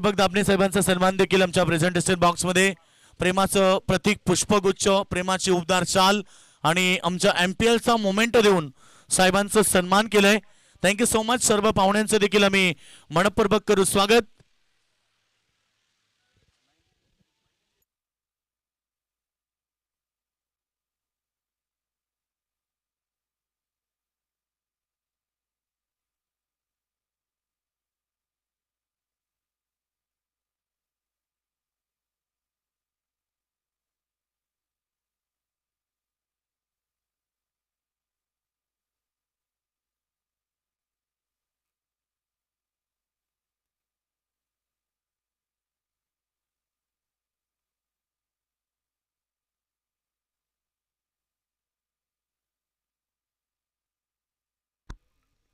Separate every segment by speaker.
Speaker 1: प्राध्यापक दाभणे साहेबांचा सन्मान देखील आमच्या प्रेझेंटेशन बॉक्समध्ये प्रेमाचं प्रतीक पुष्पगुच्छ, प्रेमाची उबदार चाल आणि आमच्या एमपीएलचा मोमेंट देऊन साहेबांचं सन्मान केलंय. Thank you so much. सर्व पाहुण्यांचं देखील आम्ही मनपूर्वक करू स्वागत.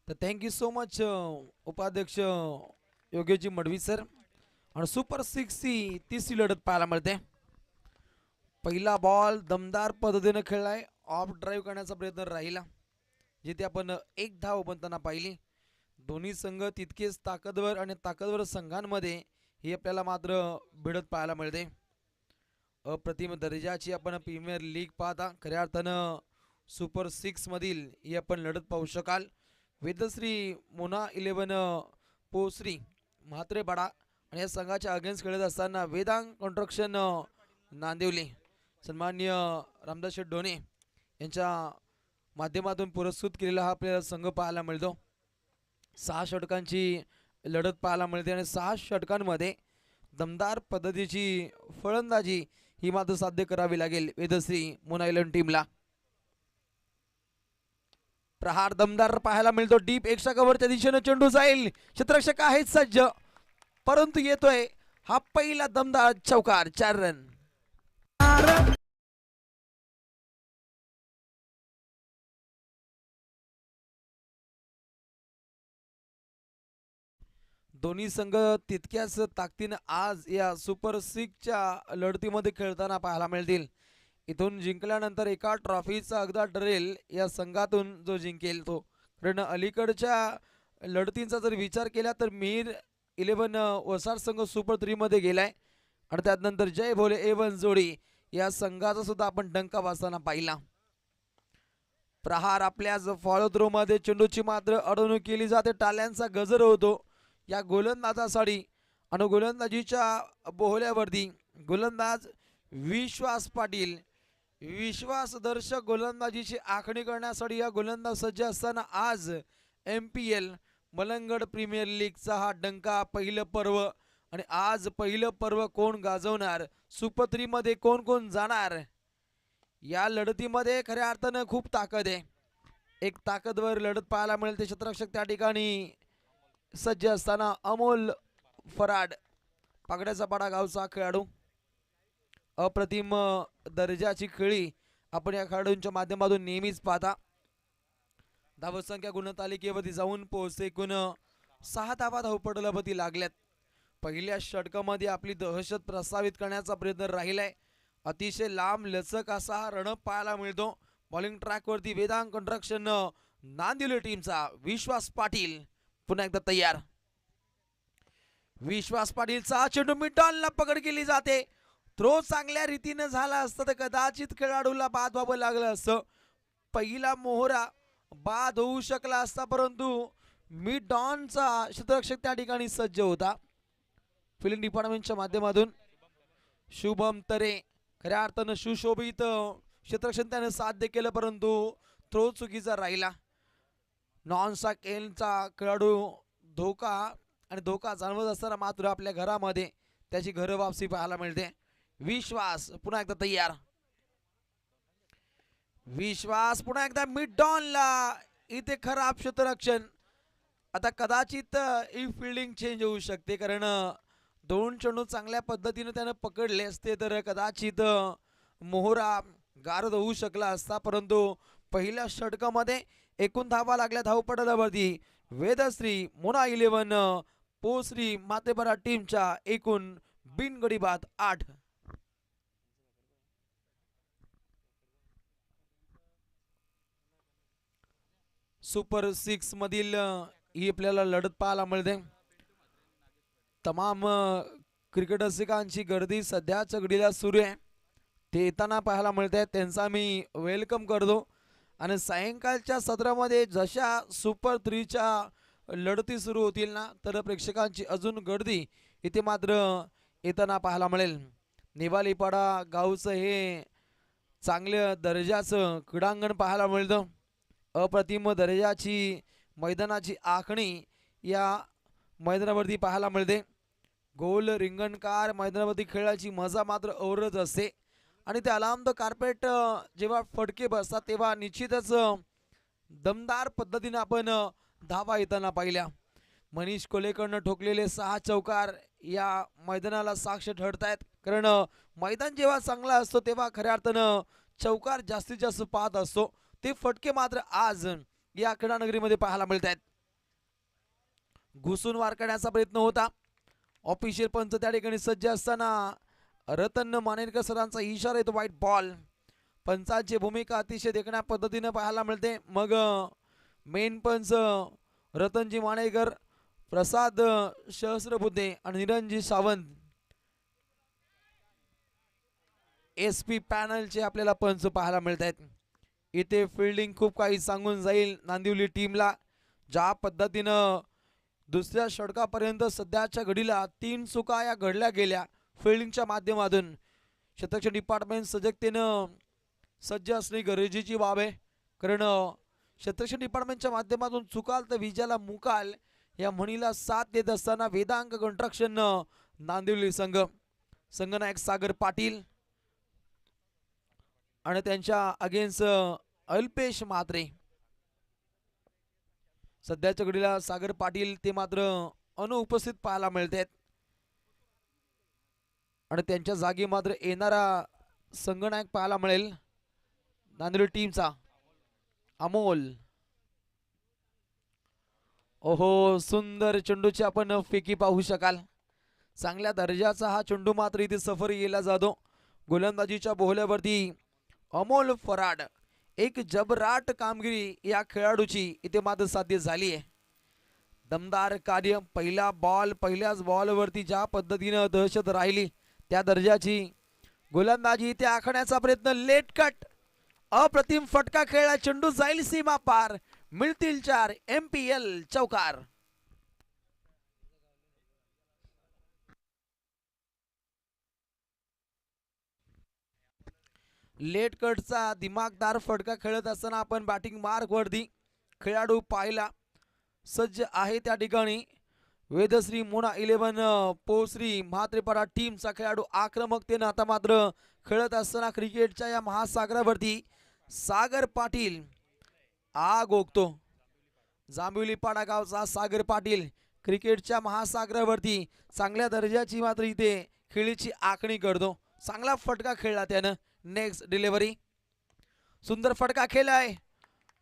Speaker 2: तर थँक्यू सो मच उपाध्यक्ष योगेशजी मडवी सर. आणि सुपर 6 ही तिसरी लढत पाहायला मिळते. पहिला बॉल दमदार पद्धतीने खेळलाय, ऑफ ड्राईव्ह करण्याचा प्रयत्न राहिला, जिथे आपण एक धाव बनताना पाहिली. दोन्ही संघ तितकेच ताकदवर आणि ताकदवर संघांमध्ये ही आपल्याला मात्र भिडत पाहायला मिळते. अप्रतिम दर्जाची आपण प्रीमियर लीग पाहता. खऱ्या अर्थानं सुपर 6 मधील ही आपण लढत पाहू शकाल. वेदश्री मोना 11 पोश्री म्हात्रेपाडा आणि या संघाच्या अगेन्स्ट खेळत असताना वेदांग कन्स्ट्रक्शन नांदिवली सन्मान्य रामदास शेठ ढोणे यांच्या माध्यमातून पुरस्कृत केलेला हा आपल्याला संघ पाहायला मिळतो. 6 षटकांची लढत पाहायला मिळते आणि 6 षटकांमध्ये दमदार पद्धतीची फलंदाजी ही मात्र साध्य करावी लागेल वेदश्री मोना 11 टीमला. प्रहार दमदार पाहायला मिळतो. डीप एक्स्ट्रा कव्हरच्या दिशेने चेंडू जाईल. क्षेत्ररक्षक आहेत सज्ज, परंतु येतोय हा पहिला दमदार चौकार. 4 रन. दोन्ही संघ तितक्याच ताकदीने आज या सुपर 6 च्या लढतीमध्ये खेळताना पाहायला मिळतील. इथून जिंकल्यानंतर एका ट्रॉफीचा अगदा ठरेल या संघातून जो जिंकेल तो. कारण अलीकडच्या लढतींचा जर विचार केला तर मिहीर 11 वसाड संघ सुपर 3 मध्ये गेलाय आणि त्यानंतर जय भोले A1 जोडी या संघाचा सुद्धा आपण डंका वाजताना पाहिला. प्रहार आपल्याच फॉलो थ्रो मध्ये चेंडूची मात्र अडवणूक केली जाते. टाल्यांचा गजर होतो या गोलंदाजासाठी आणि गोलंदाजीच्या बोहल्यावरती गोलंदाज विश्वास पाटील विश्वासदर्शक गोलंदाजीची आखणी करण्यासाठी या गोलंदाज सज्ज असताना आज MPL मलंगड प्रीमियर लीगचा हा डंका पहिलं पर्व. आणि आज पहिलं पर्व कोण गाजवणार, सुपर 3 मध्ये कोण कोण जाणार, या लढतीमध्ये खऱ्या अर्थानं खूप ताकद आहे. एक ताकदवर लढत पाहायला मिळते. क्षेत्ररक्षक त्या ठिकाणी सज्ज असताना अमोल फराड पागड्याचा पाडा गावचा खेळाडू. अप्रतिम दर्जाची खेळी आपण या खेळाडूंच्या माध्यमातून नेहमीच पाहता. धावसंख्या गुणतालिकेवरती जाऊन पोहोचते. एकूण 6 धावा धावपटलावरती लागल्यात. पहिल्या षटकामध्ये आपली दहशत प्रस्तावित करण्याचा प्रयत्न राहिलाय. अतिशय लांब लचक असा हा रणप पाहायला मिळतो. बॉलिंग ट्रॅकवरती वेदांग कन्स्ट्रक्शन नांदिवली टीमचा विश्वास पाटील पुन्हा एकदा तयार. विश्वास पाटीलचा चेंडू मिडॉनला पकड केली जाते. थ्रो चांगल्या रीतीने झाला असता तर कदाचित खेळाडूला बाद व्हावं लागलं असतं. पहिला मोहरा बाद होऊ शकला असता, परंतु मिडॉनचा क्षेत्ररक्षक त्या ठिकाणी सज्ज होता. फिल्डिंग डिपार्टमेंटच्या माध्यमातून शुभम तरे खऱ्या अर्थानं सुशोभित क्षेत्ररक्षण त्याने साध्य केलं, परंतु थ्रो चुकीचा राहिला. नॉनसा केलचा खेळाडू धोका आणि धोका जाणवत असताना मात्र आपल्या घरामध्ये त्याची घर वापसी पाहायला मिळते. विश्वास पुन्हा एकदा तयार. विश्वास पुन्हा एकदा मिडॉनला. इथे खराब क्षेत्ररक्षण. आता कदाचित ही फिल्डिंग चेंज होऊ शकते, कारण 2 चेंडू चांगल्या पद्धतीने त्याने पकडले असते तर कदाचित मोहरा गारद होऊ शकला असता. परंतु पहिल्या षटकामध्ये एकूण धावा लागल्या धावपटलावरती वेदश्री मोना 11 पोश्री मातेपाडा टीमच्या एकूण बिनगडी बाद 8. सुपर 6 मधील ही आपल्याला लढत पाहायला मिळते. तमाम क्रिकेट रसिकांची गर्दी सध्याच्या घडीला सुरू आहे. ते येताना पाहायला मिळत आहे, त्यांचा मी वेलकम करतो. आणि सायंकाळच्या सत्रामध्ये जशा सुपर 3च्या लढती सुरू होतील ना, तर प्रेक्षकांची अजून गर्दी इथे मात्र येताना पाहायला मिळेल. निवालीपाडा गावचं हे चांगल्या दर्जाचं क्रीडांगण पाहायला मिळतं. अप्रतिम दर्जाची मैदानाची आखणी या मैदानावरती पाहायला मिळते. गोल रिंगणकार मैदानावरती खेळाची मजा मात्र औरच असते. आणि ते अलार्म द कार्पेट जेव्हा फटके बसतात तेव्हा निश्चितच दमदार पद्धतीने आपण धावा येताना पाहिल्या. मनीष कोलेकडनं ठोकलेले 6 चौकार या मैदानाला साक्ष ठरतायत. कारण मैदान जेव्हा चांगला असतो तेव्हा खऱ्या अर्थानं चौकार जास्तीत जास्त पाहत असतो. ते फटके मात्र आज या क्रीडानगरीमध्ये पाहायला मिळत आहेत. घुसून वार करण्याचा प्रयत्न होता. ऑफिशियल पंच त्या ठिकाणी सज्ज असताना रतन मानेरकर सरांचा इशारा येतो व्हाईट बॉल. पंचांची भूमिका अतिशय देखण्या पद्धतीने पाहायला मिळते. मग मेन पंच रतनजी मानेरकर, प्रसाद सहस्रबुद्धे आणि निरंजी सावंत SP पॅनलचे आपल्याला पंच पाहायला मिळत आहेत. इथे फिल्डिंग खूप काही सांगून जाईल नांदिवली टीमला. ज्या पद्धतीनं दुसऱ्या षटकापर्यंत सध्याच्या घडीला 3 चुका या घडल्या गेल्या फिल्डिंगच्या माध्यमातून. शतरक्षण डिपार्टमेंट सजगतेनं सज्ज असणे गरजेची बाब आहे. कारण शतरक्षण डिपार्टमेंटच्या माध्यमातून चुकाल तर विजयाला मुकाल या म्हणीला साथ देत असताना वेदांक कन्स्ट्रक्शन नांदिवली संघनायक सागर पाटील आणि त्यांच्या अगेन्स्ट अल्पेश म्हात्रे. सध्याच्या घडीला सागर पाटील ते मात्र अनुपस्थित पाहायला मिळत आहेत. आणि त्यांच्या जागी मात्र येणारा संघनायक पाहायला मिळेल नांदेड टीमचा अमोल. ओहो, सुंदर चेंडूची आपण फेकी पाहू शकाल. चांगल्या दर्जाचा हा चेंडू मात्र इथे सफर केला जातो. गोलंदाजीच्या बोहल्यावरती अमोल फराड. एक जबराट कामगिरी या खेळाडूची इथे मात्र साध्य झाली आहे. दमदार कार्य. पहिला बॉल पहिल्याच बॉलवरती ज्या पद्धतीनं दहशत राहिली त्या दर्जाची गोलंदाजी इथे आखण्याचा प्रयत्न. लेट कट, अप्रतिम फटका खेळला. चेंडू जाईल सीमा पार. मिळतील 4. MPL चौकार. लेट कटचा दिमागदार फटका खेळत असताना आपण बॅटिंग मार्क वरती खेळाडू पाहिला सज्ज आहे. त्या ठिकाणी वेदश्री मोना 11 पोश्री म्हात्रेपाडा टीमचा खेळाडू आक्रमकतेनं आता मात्र खेळत असताना क्रिकेटच्या या महासागरावरती सागर पाटील आग ओकतो. जांभिवलीपाडा गावचा सागर पाटील क्रिकेटच्या महासागरावरती चांगल्या दर्जाची मात्र इथे खेळीची आखणी करतो. चांगला फटका खेळला त्यानं. नेक्स्ट डिलिव्हरी, सुंदर फटका खेळलाय.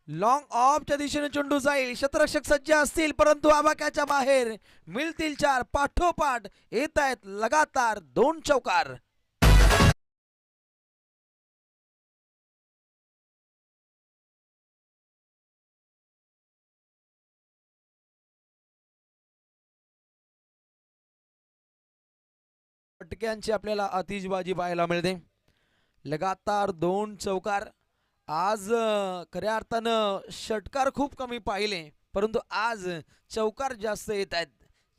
Speaker 2: लॉंग ऑफच्या दिशेने चेंडू जाईल. शतरक्षक सज्ज असतील परंतु आबाक्याच्या बाहेर. मिळतील 4. पाठोपाठ येत आहेत लगातार 2 चौकार. फटक्यांची आपल्याला आतिषबाजी पाहायला मिळते. लगातार 2 चौकार. आज खऱ्या अर्थानं षटकार खूप कमी पाहिले परंतु आज चौकार जास्त येत आहेत.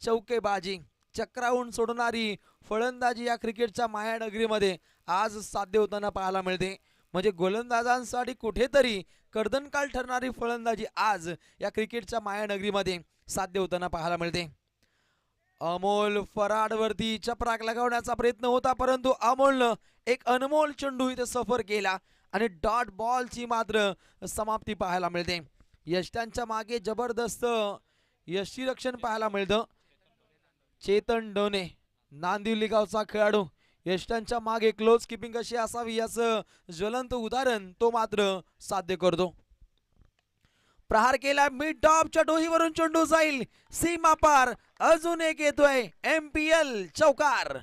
Speaker 2: चौकेबाजी, चक्रावून सोडणारी फलंदाजी या क्रिकेटच्या मायानगरीमध्ये आज साध्य होताना पाहायला मिळते. म्हणजे गोलंदाजांसाठी कुठेतरी कर्दनकाळ ठरणारी फलंदाजी आज या क्रिकेटच्या मायानगरीमध्ये साध्य होताना पाहायला मिळते. अमोल फराडवरती चपराक लगावण्याचा प्रयत्न होता परंतु अमोलनं एक अनमोल चेंडू इथे सफर केला आणि डॉट बॉलची मात्र समाप्ती पाहायला मिळते. यष्टांच्या मागे जबरदस्त यष्टीरक्षण पाहायला मिळतं. चेतन डोने नांदिवली गावचा खेळाडू यष्टांच्या मागे क्लोज किपिंग कशी असावी याचं ज्वलंत उदाहरण तो मात्र साध्य करतो. प्रहार केला. मिड टॉपच्या डोहीवरून चेंडू जाईल सीमा पार. अजून एक येतोय. MPL चौकार.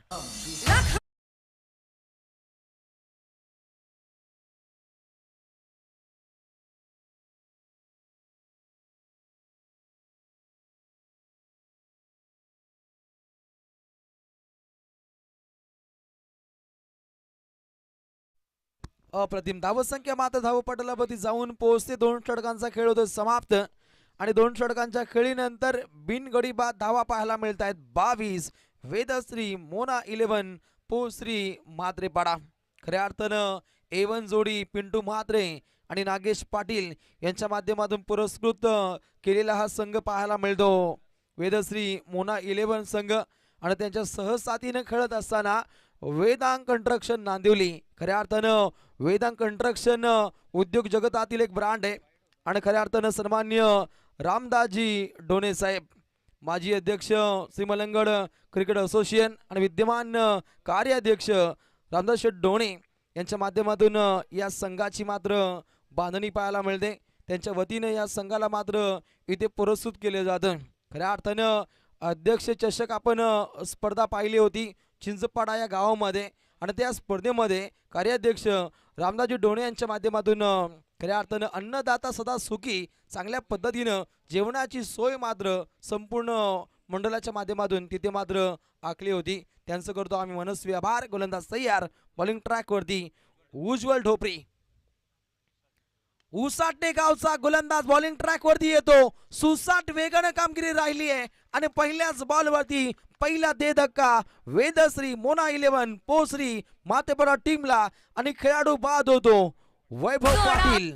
Speaker 2: अप्रतिम धावसंख्या मात्र धावपटलावरती जाऊन पोहोचते. 2 षटकांचा खेळ होतो समाप्त आणि 2 षटकांच्या खेळीनंतर बिनगडी बाद धावा पाहायला मिळत आहेत. 22 वेदश्री मोना 11 पोश्री म्हात्रेपाडा. खऱ्या अर्थानं A1 जोडी पिंटू म्हात्रे आणि नागेश पाटील यांच्या माध्यमातून पुरस्कृत केलेला हा संघ पाहायला मिळतो. वेदश्री मोना 11 संघ आणि त्यांच्या सहसाथीनं खेळत असताना वेदांग कंस्ट्रक्शन नांदिवली. खऱ्या अर्थानं वेदांग कंस्ट्रक्शन उद्योग जगतातील एक ब्रँड आहे आणि खऱ्या अर्थानं सन्मान्य रामदासजी डोणे साहेब माजी अध्यक्ष श्रीमलंगड क्रिकेट असोसिएशन आणि विद्यमान कार्याध्यक्ष रामदास शेठ डोणे यांच्या माध्यमातून या संघाची मात्र बांधणी पाहायला मिळते. त्यांच्या वतीने या संघाला मात्र इथे पुरस्कृत केले जातं. खऱ्या अर्थानं अध्यक्ष चषक आपण स्पर्धा पाहिली होती चिंचपाडा या गावामध्ये आणि त्या स्पर्धेमध्ये कार्याध्यक्ष रामदासजी डोणे यांच्या माध्यमातून खऱ्या अर्थानं अन्नदाता सदा सुखी चांगल्या पद्धतीनं जेवणाची सोय मात्र संपूर्ण मंडळाच्या माध्यमातून तिथे मात्र आखली होती. त्यांचं करतो आम्ही मनस्वी आभार. गोलंदाज तयार बॉलिंग ट्रॅक वरती उज्ज्वल ढोपरी. उसाटणे गावचा गोलंदाज बॉलिंग ट्रॅक वरती येतो. सुसाट वेगानं कामगिरी राहिली आहे आणि पहिल्याच बॉल वरती पहिला दे धक्का वेदश्री मोना 11 पोश्री मातेपाडा टीमला आणि खेळाडू बाद होतो वैभव पाटील.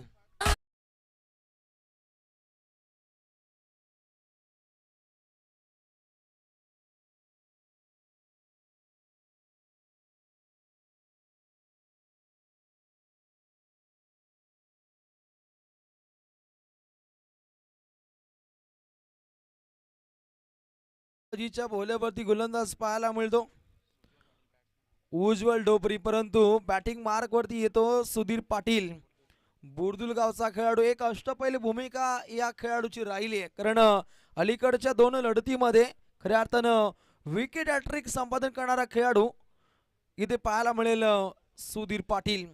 Speaker 2: च्या बोल्यावरती गोलंदाज पाहायला मिळतो उज्ज्वल ढोपरी, परंतु बॅटिंग मार्क वरती येतो सुधीर पाटील. बुर्दुल गावचा खेळाडू. एक अष्टपैलू भूमिका या खेळाडूची राहिली आहे कारण अलीकडच्या 2 लढतीमध्ये खऱ्या अर्थानं विकेट हॅट्रिक संपादन करणारा खेळाडू इथे पाहायला मिळेल सुधीर पाटील.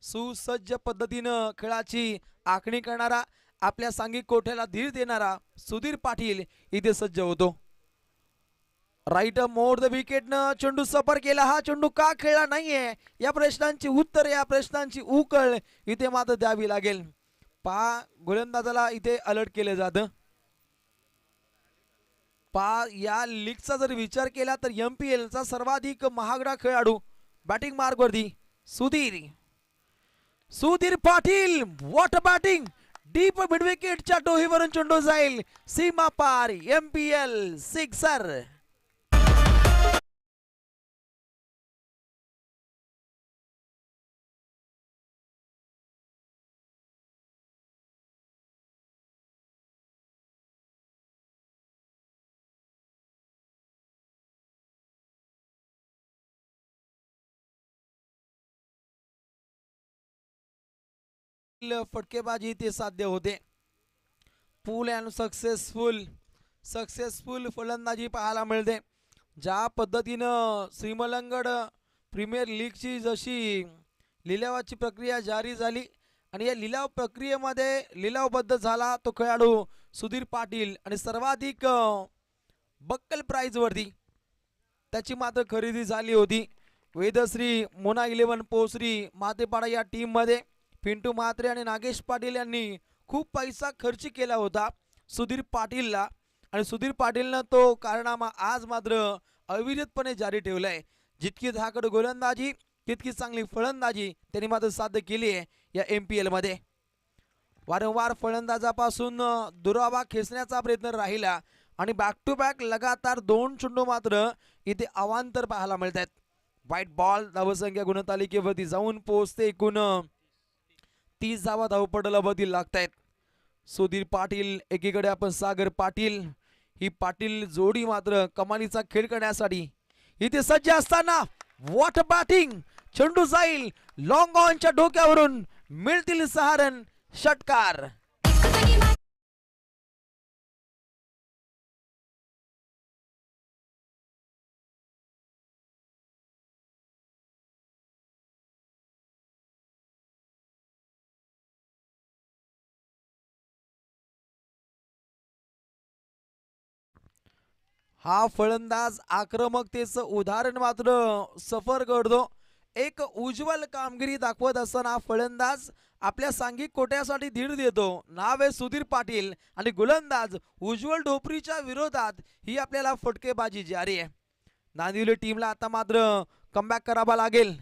Speaker 2: सुसज्ज पद्धतीनं खेळाची आखणी करणारा आपल्या सांघिक कोठ्याला धीर देणारा सुधीर पाटील इथे सज्ज होतो. राईट मोर द विकेटनं चेंडू सफर केला. हा चेंडू का खेळला नाहीये या प्रश्नांची उत्तर या प्रश्नांची उकळ इथे मात्र द्यावी लागेल. गोलंदाजाला इथे अलर्ट केलं जातं. या लीगचा जर विचार केला तर MPL चा सर्वाधिक महागडा खेळाडू बॅटिंग मार्क वरती Sudhir Patil. What batting. Deep mid विकेटच्या डोहीवरून चेंडू जाईल सीमा पार. MPL sixer. फटकेबाजी ते साध्य होते. फुल अँड सक्सेसफुल फलंदाजी पाहायला मिळते. ज्या पद्धतीनं श्रीमलंगड प्रीमियर लीगची जशी लिलावाची प्रक्रिया जारी झाली आणि या लिलाव प्रक्रियेमध्ये लिलावबद्ध झाला तो खेळाडू सुधीर पाटील आणि सर्वाधिक बक्कल प्राइज वरती त्याची मात्र खरेदी झाली होती. वेदश्री मोना 11 पोश्री मातेपाडा या टीम मध्ये पिंटू म्हात्रे आणि नागेश पाटील यांनी खूप पैसा खर्च केला होता सुधीर पाटीलला आणि सुधीर पाटीलनं तो कारनामा आज मात्र अविरतपणे जारी ठेवलाय. जितकी धाकड गोलंदाजी तितकी चांगली फलंदाजी त्यांनी मात्र साध्य केली आहे या MPL मध्ये. वारंवार फलंदाजापासून दुरावा खेचण्याचा प्रयत्न राहिला आणि बॅक टू बॅक लगातार 2 चेंडू मात्र इथे अवांतर पाहायला मिळत आहेत. व्हाईट बॉल धावसंख्या गुणतालिकेवरती जाऊन पोहोचते. एकूण 30 धावा धावपटलावरती लागतायत. सुधीर पाटील एकीकडे आपण सागर पाटील. ही पाटील जोडी मात्र कमालीचा खेळ करण्यासाठी इथे सज्ज असताना व्हॉट बॅटिंग. चेंडू जाईल लॉंग ऑनच्या डोक्यावरून मिळतील 6 रन. षटकार. हा फलंदाज आक्रमकतेचं उदाहरण मात्र सफर करतो. एक उज्ज्वल कामगिरी दाखवत असताना फलंदाज आपल्या सांघिक कोट्यासाठी धीर देतो. नाव आहे सुधीर पाटील आणि गोलंदाज उज्ज्वल ढोपरीच्या विरोधात ही आपल्याला फटकेबाजी जारी आहे. नांदिवली टीमला आता मात्र कमबॅक करावा लागेल.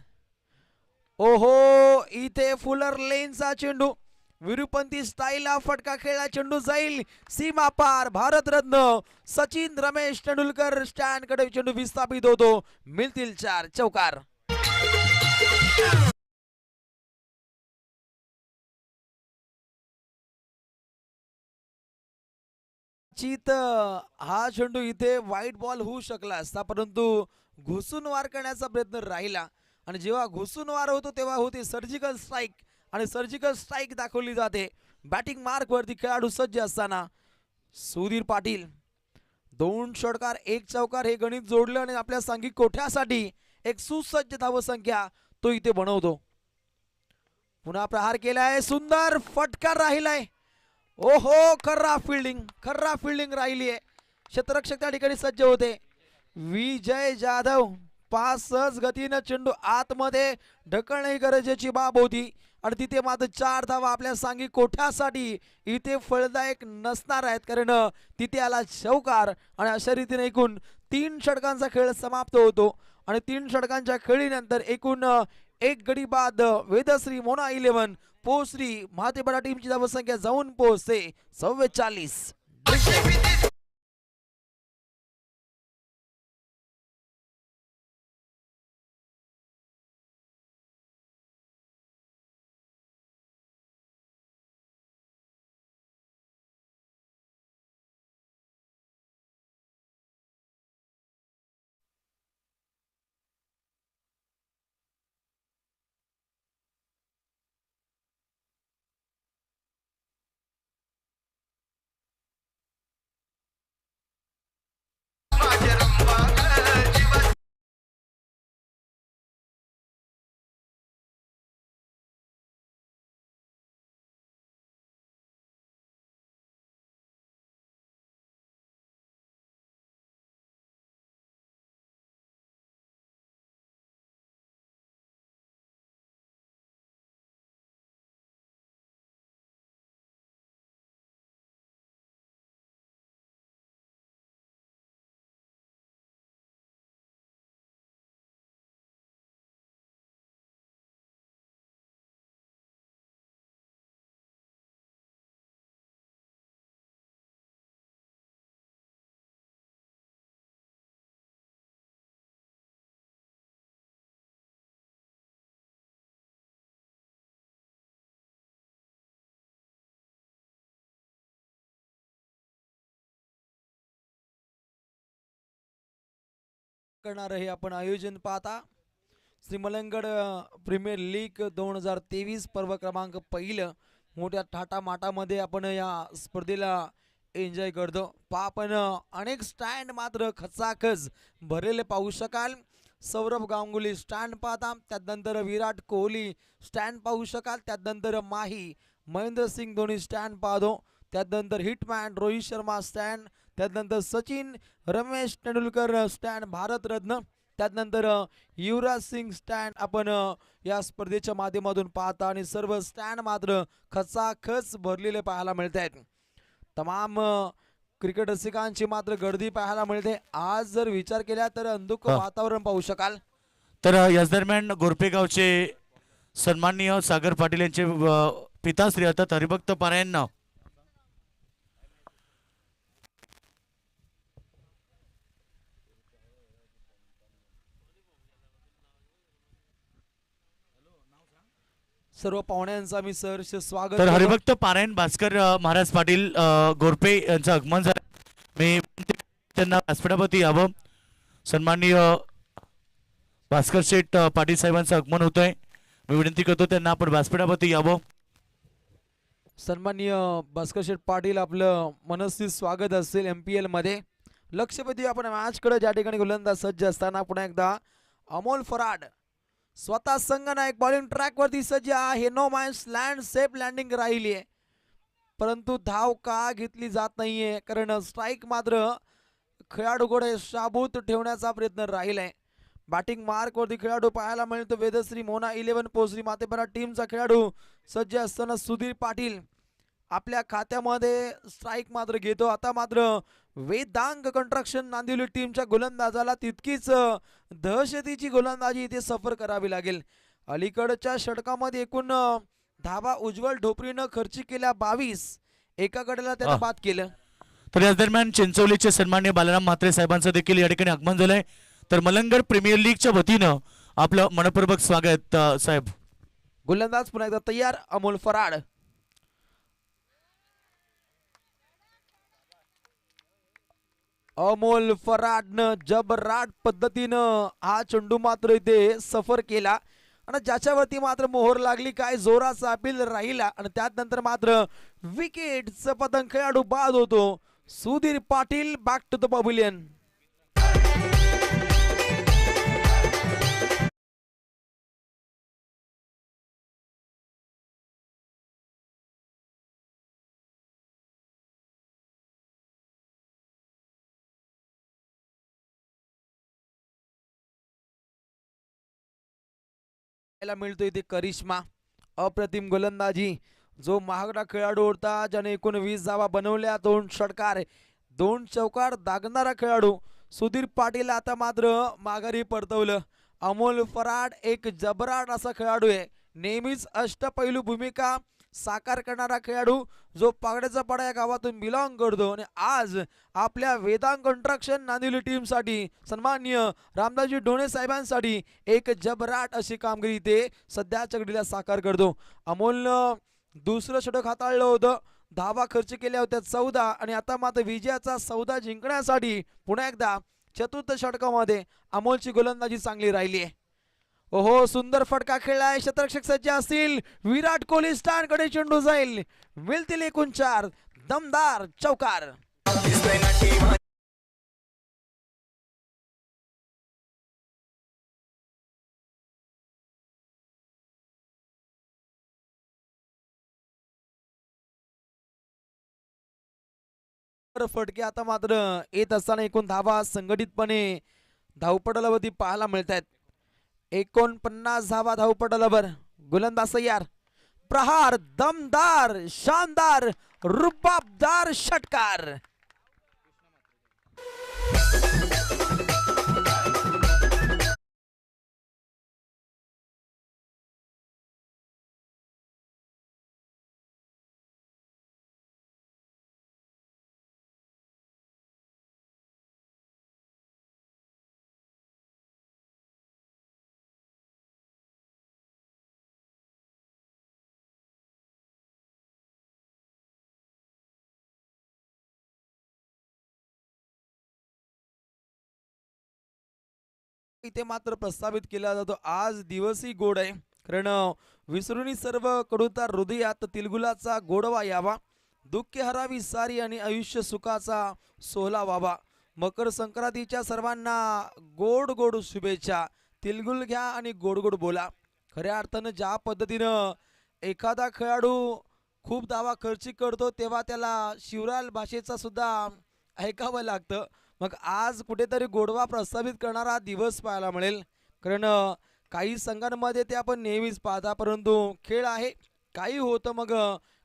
Speaker 2: ओहो, इथे फुलर लेनचा चेंडू विरुपंथी स्टाईल हा फटका खेळला. चेंडू जाईल सीमा पार. भारतरत्न सचिन रमेश तेंडुलकर स्टँड कडे चेंडू विस्थापित होतो. मिळतील 4 चौकार. चित हा चेंडू इथे वाईट बॉल होऊ शकला असता, परंतु घुसून वार करण्याचा प्रयत्न राहिला आणि जेव्हा घुसून वार होतो तेव्हा होते सर्जिकल स्ट्राईक आणि सर्जिकल स्ट्राईक दाखवली जाते. बॅटिंग मार्क वरती खेळाडू सज्ज असताना सुधीर पाटील 2 षटकार 1 चौकार हे गणित जोडलं आणि आपल्या सांघिक कोठ्यासाठी एक सुसज्ज धावसंख्या तो इथे बनवतो. पुन्हा प्रहार केलाय, सुंदर फटकार राहिलाय. ओहो, खर्रा फिल्डिंग राहिली आहे. क्षेत्ररक्षक त्या ठिकाणी सज्ज होते. विजय जाधव पास सहज गतीनं चेंडू आतमध्ये ढकलणे गरजेची बाब होती आणि तिथे मात्र 4 धावा आपल्या सांघिक कोठ्यासाठी इथे फलदायक नसणार आहेत, कारण तिथे आला चौकार आणि अशा रीतीने एकूण 3 षटकांचा खेळ समाप्त होतो आणि 3 षटकांच्या खेळीनंतर एकूण 1 गडी बाद वेदश्री मोना 11 पोश्री महातेपाडा टीमची धावसंख्या जाऊन पोहोचते 44. करणार हे आपण आयोजन पाहता श्री मलंगड प्रीमियर लीग 2023 पर्व क्रमांक पहिलं मोठ्या थाटामाटामध्ये आपण या स्पर्धेला एन्जॉय करतो. आपण अनेक स्टँड मात्र खचाखच भरलेले पाहू शकाल. सौरभ गांगुली स्टँड पाहता, त्यानंतर विराट कोहली स्टँड पाहू शकाल, त्यानंतर माही महेंद्र सिंग धोनी स्टँड पाहतो, त्यानंतर हिटमॅन रोहित शर्मा स्टँड, त्यानंतर सचिन रमेश तेंडुलकर स्टँड भारतरत्न, त्यानंतर युवराज सिंग स्टँड आपण या स्पर्धेच्या माध्यमातून पाहता आणि सर्व स्टँड मात्र खचाखच भरलेले पाहायला मिळत आहेत. तमाम क्रिकेट रसिकांची मात्र गर्दी पाहायला मिळते. आज जर विचार केला तर अंधुक वातावरण पाहू शकाल.
Speaker 1: तर याच दरम्यान गोरपेगावचे सन्माननीय सागर पाटील यांचे पिताश्री अर्थात हरिभक्त पारायण
Speaker 2: सर्व पाहुण्यांचा मी सहर्ष स्वागत
Speaker 1: तर
Speaker 2: करतो.
Speaker 1: हरिभक्त पारायण भास्कर महाराज पाटील गोरपे यांचं आगमन झालं. मी त्यांना व्यासपीठावरती यावं. सन्माननीय भास्कर शेठ पाटील साहेबांचं आगमन होत आहे. मी विनंती करतो त्यांना आपण व्यासपीठावरती यावं.
Speaker 2: सन्माननीय भास्कर शेठ पाटील आपलं मनस्वी स्वागत असेल MPL मध्ये. लक्षवेधी आपण मॅच कडे ज्या ठिकाणी गोलंदाज सज्ज असताना पुन्हा एकदा अमोल फराड स्वतः संघनायक बॉलिंग ट्रॅक वरती सज्ज आहे. No match land safe landing राहिली आहे, परंतु धाव का घेतली जात नाहीये, कारण स्ट्राईक मात्र खेळाडूकडे शाबूत ठेवण्याचा प्रयत्न राहिलाय. बॅटिंग मार्क वरती खेळाडू पाहायला मिळतो वेदश्री मोना 11 पोश्री मातेपरा टीमचा खेळाडू सज्ज असताना सुधीर पाटील आपल्या खात्यामध्ये स्ट्राईक मात्र घेतो. आता मात्र वेदांग कंस्ट्रक्शन नांदिवली टीमच्या गोलंदाजाला तितकीच दहशतीची गोलंदाजी इथे सफर करावी लागेल. अलीकडच्या षटकामध्ये एकूण धावा उज्ज्वल ढोपरीनं खर्ची केल्या 22, एका गड्याला त्यानं बाद केलं.
Speaker 1: तर याच दरम्यान चिंचवलीचे सन्मान्य बालाराम म्हात्रे साहेबांचं देखील या ठिकाणी आगमन झालंय. तर मलंगड प्रीमियर लीगच्या वतीनं आपलं मनपूर्वक स्वागत साहेब.
Speaker 2: गोलंदाज पुन्हा एकदा तयार अमोल फराड. अमोल फराडनं जबराट पद्धतीनं हा चेंडू मात्र इथे सफर केला आणि ज्याच्यावरती मात्र मोहर लागली, काय जोराचा अपील राहिला आणि त्यानंतर मात्र विकेटचं पतंग खेळाडू बाद होतो. Sudhir Patil back to the pavilion. मिळतो इथे करिश्मा. अप्रतिम गोलंदाजी, जो महागडा खेळाडू होता ज्याने एकूण 20 धावा बनवल्या, 2 षटकार 2 चौकार दागणारा खेळाडू सुधीर पाटील आता मात्र माघारी परतवलं. अमोल फराड एक जबराट असा खेळाडू आहे, नेहमीच अष्टपैलू भूमिका साकार करणारा खेळाडू, जो पागड्याचा पाडा या गावातून बिलॉंग करतो आणि आज आपल्या वेदांग कंस्ट्रक्शन नांदिवली टीमसाठी सन्माननीय रामदासजी ढोणे साहेबांसाठी एक जबराट अशी कामगिरी ते सध्याच्या घडीला साकार करतो. अमोलनं दुसरं षटक हाताळलं होतं, धावा खर्च केल्या होत्या 14 आणि आता मात्र विजयाचा सौदा जिंकण्यासाठी पुन्हा एकदा चतुर्थ षटकामध्ये अमोलची गोलंदाजी चांगली राहिली आहे. ओहो, सुंदर फटका खेळलाय, शतरक्षक सज्ज असतील, विराट कोहली स्टँड कडे चेंडू जाईल, मिळतील एकूण 4 दमदार चौकार. फटके आता मात्र येत असताना एकूण धावा संघटितपणे धावपटलावरती पाहायला मिळत आहेत. 49 धावा धावपटलावर. गोलंदाज तयार, प्रहार, दमदार, शानदार, रुबाबदार षटकार. इथे मात्र प्रस्तावित केला जातो, आज दिवसही गोड आहे, कारण विसरूनी सर्व कडूता हृदयात तिलगुलाचा गोडवा यावा, दुःखे हरावी सारी आणि आयुष्य सुखाचा सोहला व्हावा. मकर संक्रांतीच्या सर्वांना गोड गोड शुभेच्छा. तिलगुल घ्या आणि गोड गोड बोला. खऱ्या अर्थानं ज्या पद्धतीनं एखादा खेळाडू खूप दावा खर्ची करतो तेव्हा त्याला शिवराल भाषेचा सुद्धा ऐकावं लागतं. मग आज कुठेतरी गोडवा प्रस्तावित करणारा दिवस पाहायला मिळेल, कारण काही संघांमध्ये ते आपण नेहमीच पाहता, परंतु खेळ आहे, काही होतं. मग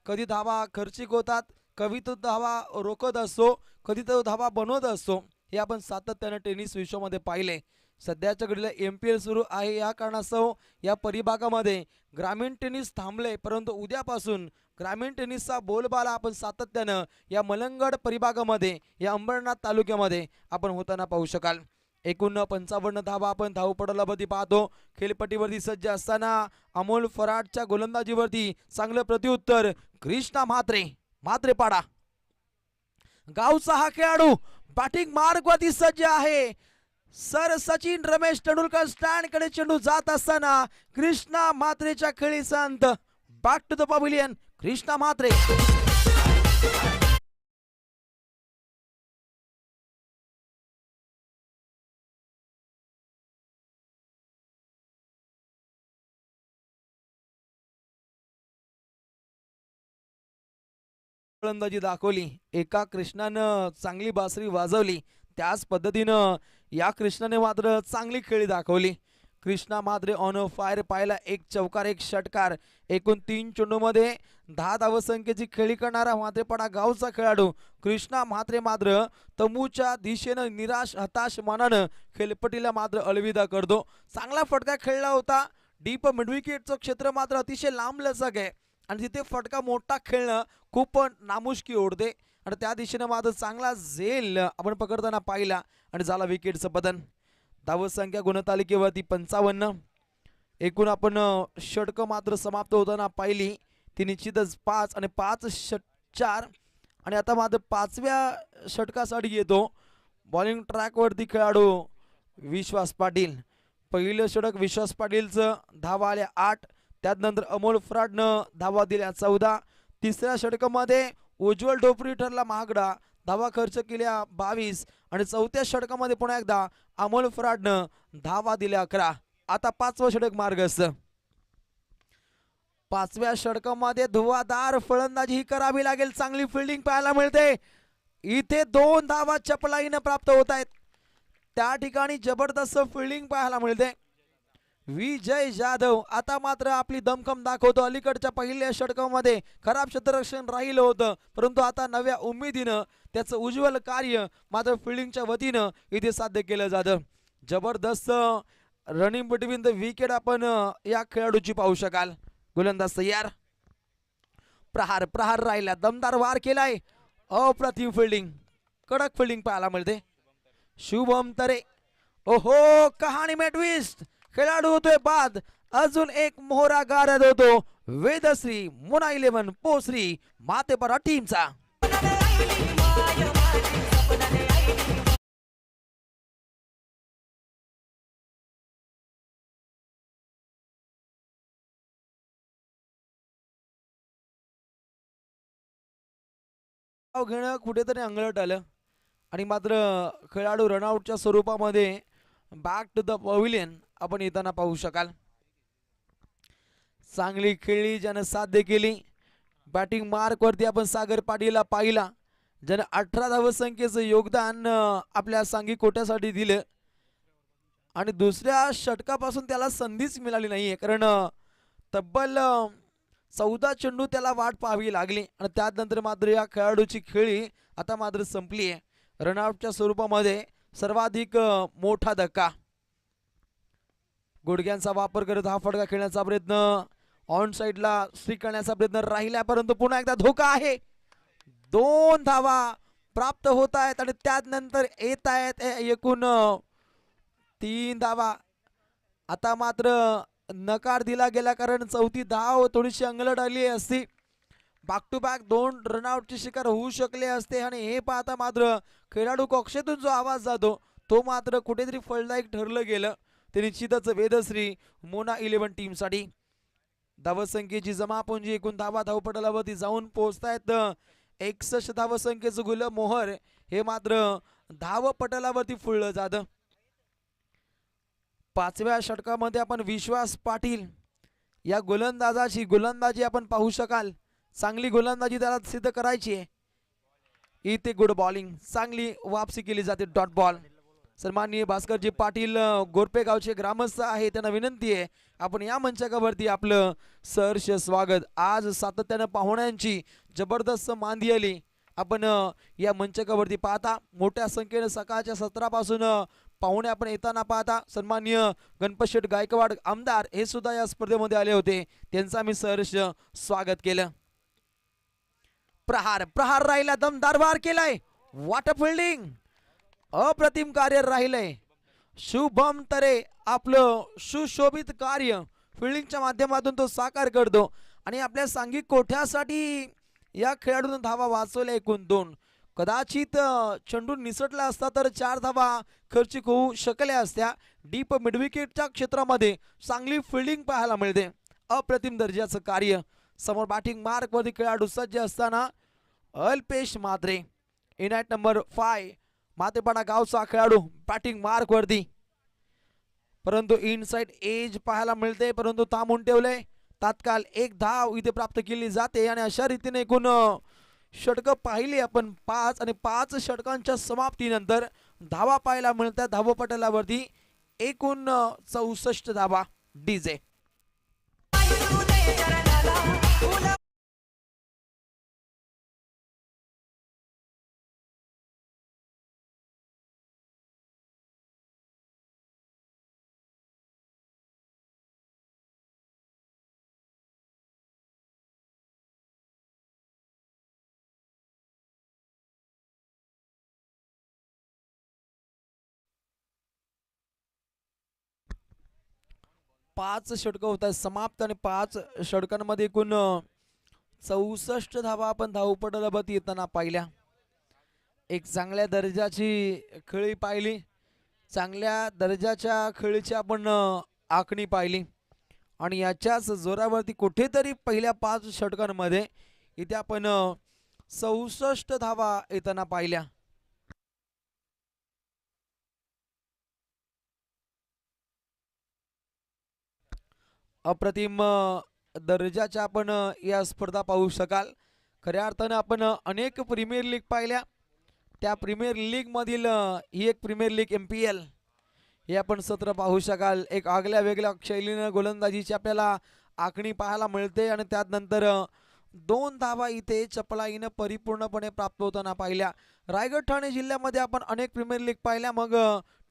Speaker 2: कधी धावा खर्चिक होतात, कधी तो धावा रोखत असतो, कधी तो धावा बनवत असतो. हे आपण सातत्यानं टेनिस विश्वामध्ये पाहिले. सध्याच्या घडीला MPL सुरू आहे, या कारणास्तव या परिभागामध्ये ग्रामीण टेनिस थांबले, परंतु उद्यापासून ग्रामीण टेनिसचा बोलबाला आपण सातत्यानं या मलंगड परिभागामध्ये, या अंबरनाथ तालुक्यामध्ये आपण होताना पाहू शकाल. एकूण 55 धावा आपण धावपटलावरती पाहतो. खेळपट्टीवरती सज्ज असताना अमोल फराडच्या गोलंदाजीवरती चांगलं प्रत्युत्तर. कृष्णा म्हात्रे, म्हात्रेपाडा गावचा हा खेळाडू बॅटिंग मार्गवरती सज्ज आहे. सर सचिन रमेश तेंडुलकर स्टँड कडे चेंडू जात असताना कृष्णा म्हात्रेच्या खेळीचा अंत. Back to the pavilion, Krishna Mhatre. गोलंदाजी दाखवली, एका कृष्णानं चांगली बासरी वाजवली, त्याच पद्धतीनं या कृष्णाने मात्र चांगली खेळी दाखवली. कृष्णा मात्र ऑन फायर पाहिला, एक चौकार एक षटकार, एकूण 3 चेंडूमध्ये 10 धावसंख्येची खेळी करणारा म्हात्रेपाडा गावचा खेळाडू कृष्णा मात्र तमूच्या दिशेनं निराश हताश मनानं खेळपट्टीला मात्र अलविदा करतो. चांगला फटका खेळला होता. डीप मिडविकेटचं क्षेत्र मात्र अतिशय लांब लचक आहे आणि तिथे फटका मोठा खेळणं खूप नामुष्की ओढते आणि त्या दिशेनं मात्र चांगला झेल आपण पकडताना पाहिला आणि झाला विकेटचं पतन. धावसंख्या गुणतालिकेवरती 55. एकूण आपण षटकं मात्र समाप्त होताना पाहिली ती निश्चितच 5 आणि 5 4. आणि आता मात्र 5व्या षटकासाठी येतो बॉलिंग ट्रॅकवरती खेळाडू विश्वास पाटील. पहिलं षटक विश्वास पाटीलचं, धावा आल्या 8. त्यानंतर अमोल फ्राडनं धावा दिल्या 14. तिसऱ्या षटकामध्ये उज्ज्वल डोपरी ठरला महागडा, धावा खर्च केल्या 22. आणि चौथ्या षटकामध्ये पुन्हा एकदा अमोल फ्राडनं धावा दिल्या 11. आता 5वं षटक मार्गस्थ. 5व्या षटकामध्ये धुवाधार फलंदाजी ही करावी लागेल. चांगली फिल्डिंग पाहायला मिळते. इथे 2 धावा चपलाईनं प्राप्त होत आहेत. त्या ठिकाणी जबरदस्त फिल्डिंग पाहायला मिळते. विजय जाधव आता मात्र आपली दमखम दाखवतो. अलीकडच्या पहिल्या षटकामध्ये खराब क्षेत्ररक्षण राहिलं होतं, परंतु आता नव्या उमेदीनं त्याचं उज्ज्वल कार्य मात्र फिल्डिंगच्या वतीनं इथे साध्य केलं जातं. जबरदस्त रनिंग बिटवीन द विकेट आपण या खेळाडूची पाहू शकाल. गोलंदाज तयार, प्रहार राहिला, दमदार वार केलाय, अप्रतिम फिल्डिंग, कडक फिल्डिंग पाहायला मिळते. शुभम तरे, ओहो कहाणी में ट्विस्ट, खेळाडू होतोय बाद, अजून एक मोहरा गारद होतो वेदश्री मुना 11 पोसरी मातेपाडा टीमचा. घेणं कुठेतरी अंगलट आलं आणि मात्र खेळाडू रनआउटच्या स्वरूपामध्ये बॅक टू द पवेलियन आपण येताना पाहू शकाल. चांगली खेळी ज्यानं साध्य केली. बॅटिंग मार्क वरती आपण सागर पाटीलला पाहिला, ज्यानं 18 धावसंख्येचं योगदान आपल्या सांघिक कोट्यासाठी दिलं आणि दुसऱ्या षटकापासून त्याला संधीच मिळाली नाहीये, कारण तब्बल 14 चेंडू त्याला वाट पाहावी लागली आणि त्यानंतर मात्र या खेळाडूची खेळी आता मात्र संपली आहे. रनआउटच्या स्वरूपामध्ये सर्वाधिक मोठा धक्का. गुडघ्यांचा वापर करत हा फटका खेळण्याचा प्रयत्न, ऑन साइडला स्ट्रिक करण्याचा प्रयत्न राहिला, परंतु पुन्हा एकदा धोका आहे. 2 धावा प्राप्त होत आहेत आणि त्यानंतर येत आहेत एकूण 3 धावा. आता मात्र नकार दिला गेला, कारण चौथी धाव थोडीशी अंगलट आली असती. बॅक टू बॅक 2 रनआउटचे शिकार होऊ शकले असते आणि हे पाहता मात्र खेळाडू कक्षेतून जो आवाज जातो तो मात्र कुठेतरी फलदायक ठरलं गेलं. ते निश्चितच वेदश्री मोना 11 टीमसाठी. धावसंख्येची जमापुंजी एकूण धावा धावपटलावरती जाऊन पोहोचतायत 61 धावसंख्येचं गुल मोहर हे मात्र धावपटलावरती फुललं जातं. 5व्या षटकामध्ये आपण विश्वास पाटील या गोलंदाजाची गोलंदाजी आपण पाहू शकाल. चांगली गोलंदाजी त्याला सिद्ध करायची आहे. इथे गुड बॉलिंग, चांगली वापसी केली जाते, डॉट बॉल. सन्माननीय भास्करजी पाटील गोरपे गावचे ग्रामस्थ आहे, त्यांना विनंती आहे आपण या मंचावरती आपलं सहर्ष स्वागत. आज सातत्यानं पाहुण्यांची जबरदस्त मांदी आली. आपण या मंचावरती पाहता मोठ्या संख्येनं सकाळच्या सत्रापासून पाहुणे आपण येताना पाहता. सन्माननीय गणपतशेठ गायकवाड आमदार हे सुद्धा या स्पर्धेमध्ये आले होते, त्यांचं आम्ही सहर्ष स्वागत केलं. प्रहार राहिला, दमदार वार केलाय, वॉटर फिल्डिंग, अप्रतिम कार्य राहिलंय. शुभम तरे आपलं सुशोभित कार्य फिल्डिंगच्या माध्यमातून तो साकार करतो आणि आपल्या सांघिक कोठ्यासाठी या खेळाडूने धावा वाचवल्या एकूण 2. कदाचित चेंडू निसटला असता तर 4 धावा खर्चिक होऊ शकल्या असत्या. डीप मिडविकेटच्या क्षेत्रामध्ये चांगली फिल्डिंग पाहायला मिळते, अप्रतिम दर्जाचं कार्य. समोर बॅटिंग मार्क वरती खेळाडू सज्ज असताना अल्पेश म्हात्रे, इनॅट नंबर 5 मातेपाडा गावचा खेळाडू बॅटिंग मार्क वरती, परंतु इनसाइड एज पाहायला मिळते, परंतु थांबून ठेवले. तात्काळ 1 धाव इथे प्राप्त केली जाते आणि अशा रीतीने एकूण षटकं पाहिली आपण 5 आणि 5 षटकांच्या समाप्तीनंतर धावा पाहायला मिळतात धावपटलावरती एकूण 64 धावा डीजे. पाच षटकं होत आहेत समाप्त आणि 5 षटकांमध्ये एकूण 64 धावा आपण धावपटलावरती येताना पाहिल्या. एक चांगल्या दर्जाची खेळी पाहिली, चांगल्या दर्जाच्या खेळीची आपण आखणी पाहिली आणि याच्याच जोरावरती कुठेतरी पहिल्या 5 षटकांमध्ये इथे आपण 64 धावा येताना पाहिल्या. अप्रतिम दर्जाच्या आपण या स्पर्धा पाहू शकाल. खऱ्या अर्थानं आपण अनेक प्रीमियर लीग पाहिल्या, त्या प्रीमियर लीग मधील ही एक प्रीमियर लीग MPL हे आपण सत्र पाहू शकाल. एक आगळ्या वेगळ्या शैलीनं गोलंदाजीची आपल्याला आखणी पाहायला मिळते आणि त्यानंतर 2 धावा इथे चपळाईनं परिपूर्णपणे प्राप्त होताना पाहिल्या. रायगड ठाणे जिल्ह्यामध्ये आपण अनेक प्रीमियर लीग पाहिल्या, मग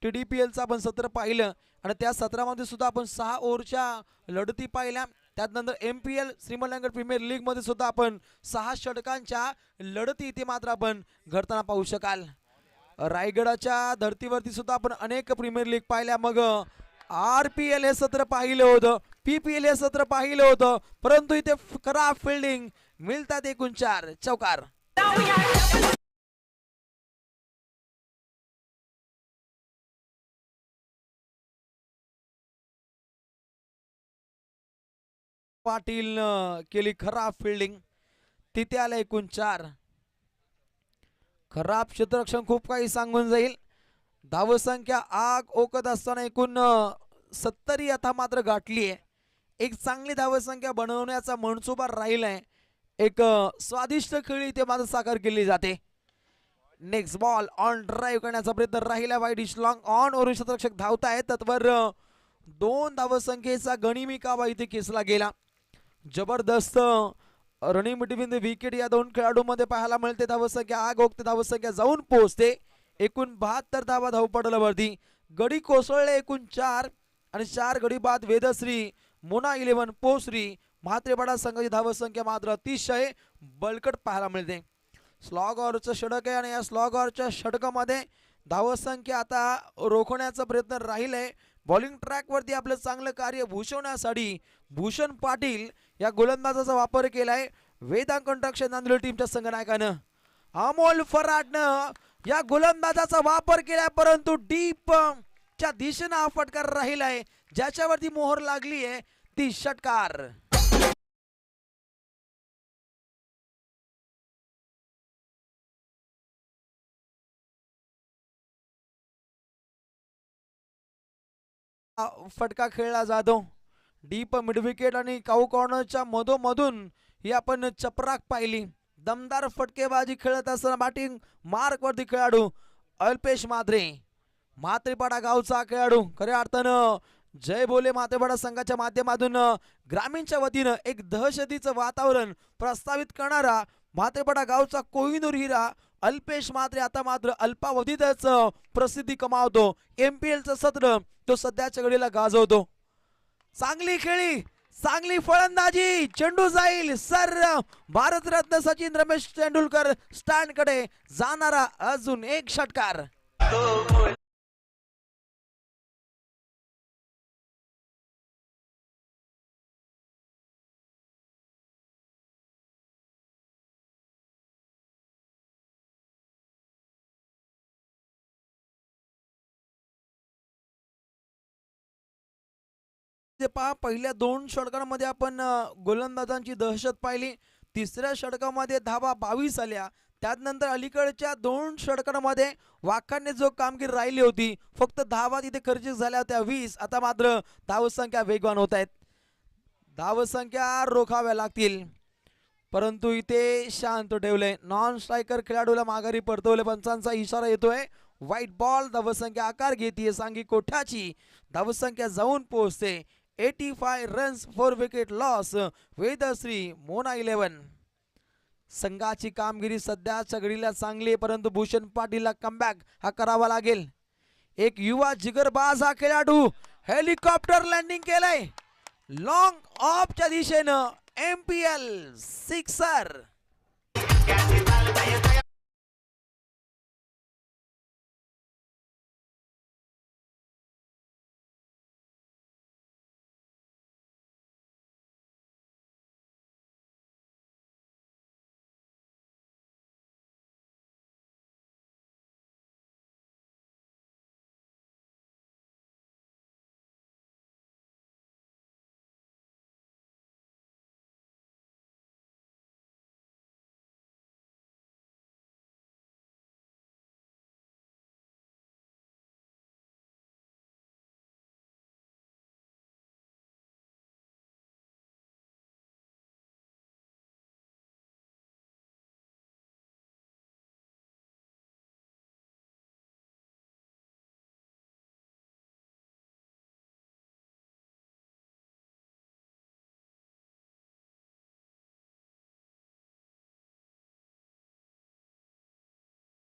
Speaker 2: TDPLचं आपण सत्र पाहिलं आणि त्या सत्रामध्ये सुद्धा आपण 6 ओव्हरच्या लढती पाहिल्या. त्यानंतर MPL श्रीमंतगड प्रीमियर लीग मध्ये सुद्धा आपण 6 षटकांच्या लढती इथे मात्र आपण घडताना पाहू शकाल. रायगडाच्या धर्तीवरती सुद्धा आपण अनेक प्रीमियर लीग पाहिल्या, मग RPL हे सत्र पाहिलं होतं, PPL हे सत्र पाहिलं होतं, परंतु इथे खराब फिल्डिंग मिळतात एकूण 4 चौकार. पाटील केली खराब फिल्डिंग, तिथे आला एकूण 4. खराब क्षेत्ररक्षण खूप काही सांगून जाईल. धावसंख्या आग ओकत असताना एकूण 70 आता मात्र गाठली आहे. एक चांगली धावसंख्या बनवण्याचा मनसुबा राहिलाय, एक स्वादिष्ट खेळी इथे मात्र साकार केली जाते. नेक्स्ट बॉल ऑन ड्राईव्ह करण्याचा प्रयत्न राहिला, वाईड डिश लॉंग ऑन वरून क्षेत्ररक्षक धावतायत, तत्वर 2 धावसंख्येचा गनिमी कावा इथे खेचला गेला. जबरदस्त रनिंग बिटवीन द विकेट या 2 खेळाडूंमध्ये पाहायला मिळते. धावसंख्या आग ओकते, धावसंख्या जाऊन पोहोचते एकूण 72 धावा धावपटलावरती. गडी कोसळले एकूण 4 आणि 4 गडी बाद वेदश्री मोना 11 पोश्री म्हात्रेपाडा संघाची धावसंख्या मात्र अतिशय बळकट पाहायला मिळते. स्लॉग ऑरचं षटक आहे आणि या स्लॉग ऑरच्या षटकामध्ये धावसंख्या आता रोखण्याचा प्रयत्न राहिलाय. बॉलिंग ट्रॅक वरती आपलं चांगलं कार्य भूषवण्यासाठी भूषण पाटील या गोलंदाजाचा वापर केलाय. वेदांत कंट्रक्शन नांदेड टीमच्या संघनायकानं अमोल फराडनं या गोलंदाजाचा वापर केलाय, परंतु डीप च्या दिशेनं हा फटकार राहिलाय, ज्याच्यावरती मोहर लागली आहे ती षटकार. फटका खेळला जातो. डीप मिड विकेट आणि काऊ कॉर्नरच्या मधोमधून ही आपण चपराक पाहिली. दमदार फटकेबाजी खेळत असताना बॅटिंग मार्क वरती खेळाडू अल्पेश मात्रे, म्हात्रेपाडा गावचा खेळाडू. खऱ्या अर्थानं जय बोले म्हात्रेपाडा संघाच्या माध्यमातून ग्रामीणच्या वतीनं एक दहशतीचं वातावरण प्रस्तावित करणारा म्हात्रेपाडा गावचा कोहिनूर हिरा अल्पेश मात्रे आता मात्र अल्पावधीतच प्रसिद्धी कमावतो. MPLचं सत्र तो सध्याच्या घडीला गाजवतो. चांगली खेळी, चांगली फलंदाजी, चेंडू जाईल सर. भारतरत्न सचिन रमेश तेंडुलकर स्टँड कडे जाणारा अजून एक षटकार. पहा, पहिल्या 2 षटकांमध्ये आपण गोलंदाजांची दहशत पाहिली. तिसऱ्या षटकामध्ये धावा 22 आल्या. त्यानंतर अलीकडच्या 2 षटकांमध्ये वाखांनी जो कामगिरी राहिली होती, फक्त धावा तिथे खर्चिक झाल्या होत्या 20. आता मात्र धावसंख्या वेगवान होत आहेत, धावसंख्या रोखाव्या लागतील, परंतु इथे शांत ठेवले. नॉन स्ट्रायकर खेळाडूला माघारी परतवले. पंचांचा इशारा येतोय व्हाईट बॉल धावसंख्या आकार घेते सांगी कोठाची धावसंख्या जाऊन पोहोचते 85 runs for wicket loss Vedashree Mona 11. संघाची कामगिरी सध्याच्या घडीला चांगली आहे, परंतु भूषण पाटीलला कमबॅक हा करावा लागेल. एक युवा जिगरबाज हा खेळाडू हेलिकॉप्टर लँडिंग केलंय लॉंग ऑफच्या दिशेनं MPL सिक्सर.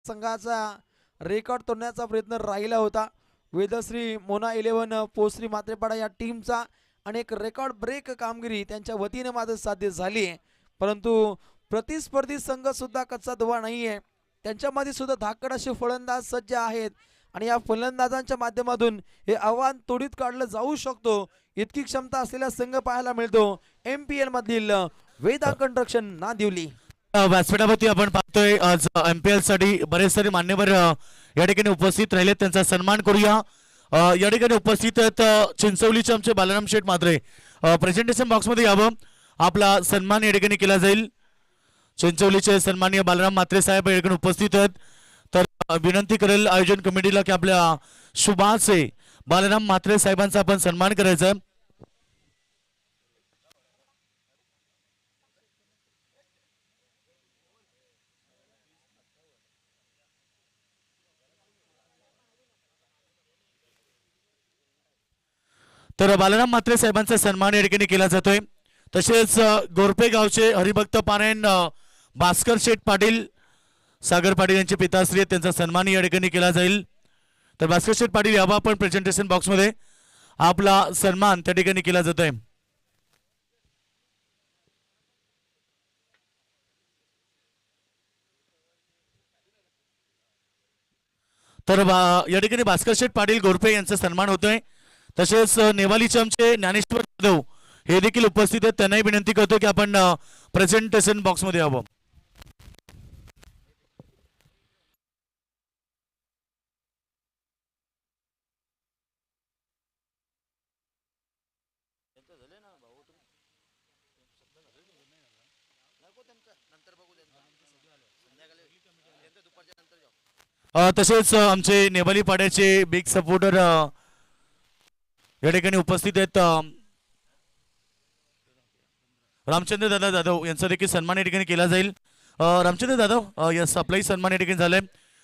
Speaker 2: संघाचा रेकॉर्ड तोडण्याचा प्रयत्न राहिला होता. वेदश्री मोना 11 पोश्री मात्रेपाडा या टीमचा अनेक रेकॉर्ड ब्रेक कामगिरी त्यांच्या वतीने मात्र साध्य झाली आहे, परंतु प्रतिस्पर्धी संघ सुद्धा कच्चा धुवा नाहीये. त्यांच्यामध्ये सुद्धा धाकड असे फलंदाज सज्ज आहेत आणि या फलंदाजांच्या माध्यमातून हे आव्हान तोडीत काढलं जाऊ शकतो इतकी क्षमता असलेला संघ पाहायला मिळतो MPL मधील वेदा कंस्ट्रक्शन नांदिवली.
Speaker 1: व्यासपीठावरती आपण पाहतोय आज MPL साठी बरेच सारे मान्यवर या ठिकाणी उपस्थित राहिले, त्यांचा सन्मान करूया. या ठिकाणी उपस्थित आहेत चिंचवलीचे आमचे बालराम शेठ मात्रे. प्रेझेंटेशन बॉक्स मध्ये यावं, आपला सन्मान या ठिकाणी केला जाईल. चिंचवलीचे सन्माननीय बालराम मात्रे साहेब या ठिकाणी उपस्थित आहेत, तर विनंती करेल आयोजन कमिटीला की आपल्या शुभाचे बालराम मात्रे साहेबांचा आपण सन्मान करायचा. तर बालराम मात्रे साहेबांचा सन्मान या ठिकाणी केला जातोय. तसेच गोरपे गावचे हरिभक्त पारायण भास्कर शेठ पाटील सागर पाटील यांचे पिताश्री आहेत, त्यांचा सन्मान या ठिकाणी केला जाईल. तर भास्कर शेठ पाटील यावा आपण प्रेझेंटेशन बॉक्स मध्ये, आपला सन्मान त्या ठिकाणी केला जातोय. तर या ठिकाणी भास्कर शेठ पाटील गोरपे यांचा सन्मान होतोय. तसेच नेवालीचे आमचे ज्ञानेश्वर जाधव हे देखील उपस्थित आहेत, त्यांनाही विनंती करतो की आपण प्रेझेंटेशन बॉक्स मध्ये यावं. तसेच आमचे नेवाली पाड्याचे बिग सपोर्टर या ठिकाणी उपस्थित आहेत. रामचंद्र दादा जाधव यांचा देखील सन्मान या ठिकाणी केला जाईल. रामचंद्र जाधव यस, आपलाही सन्मान या ठिकाणी झालाय.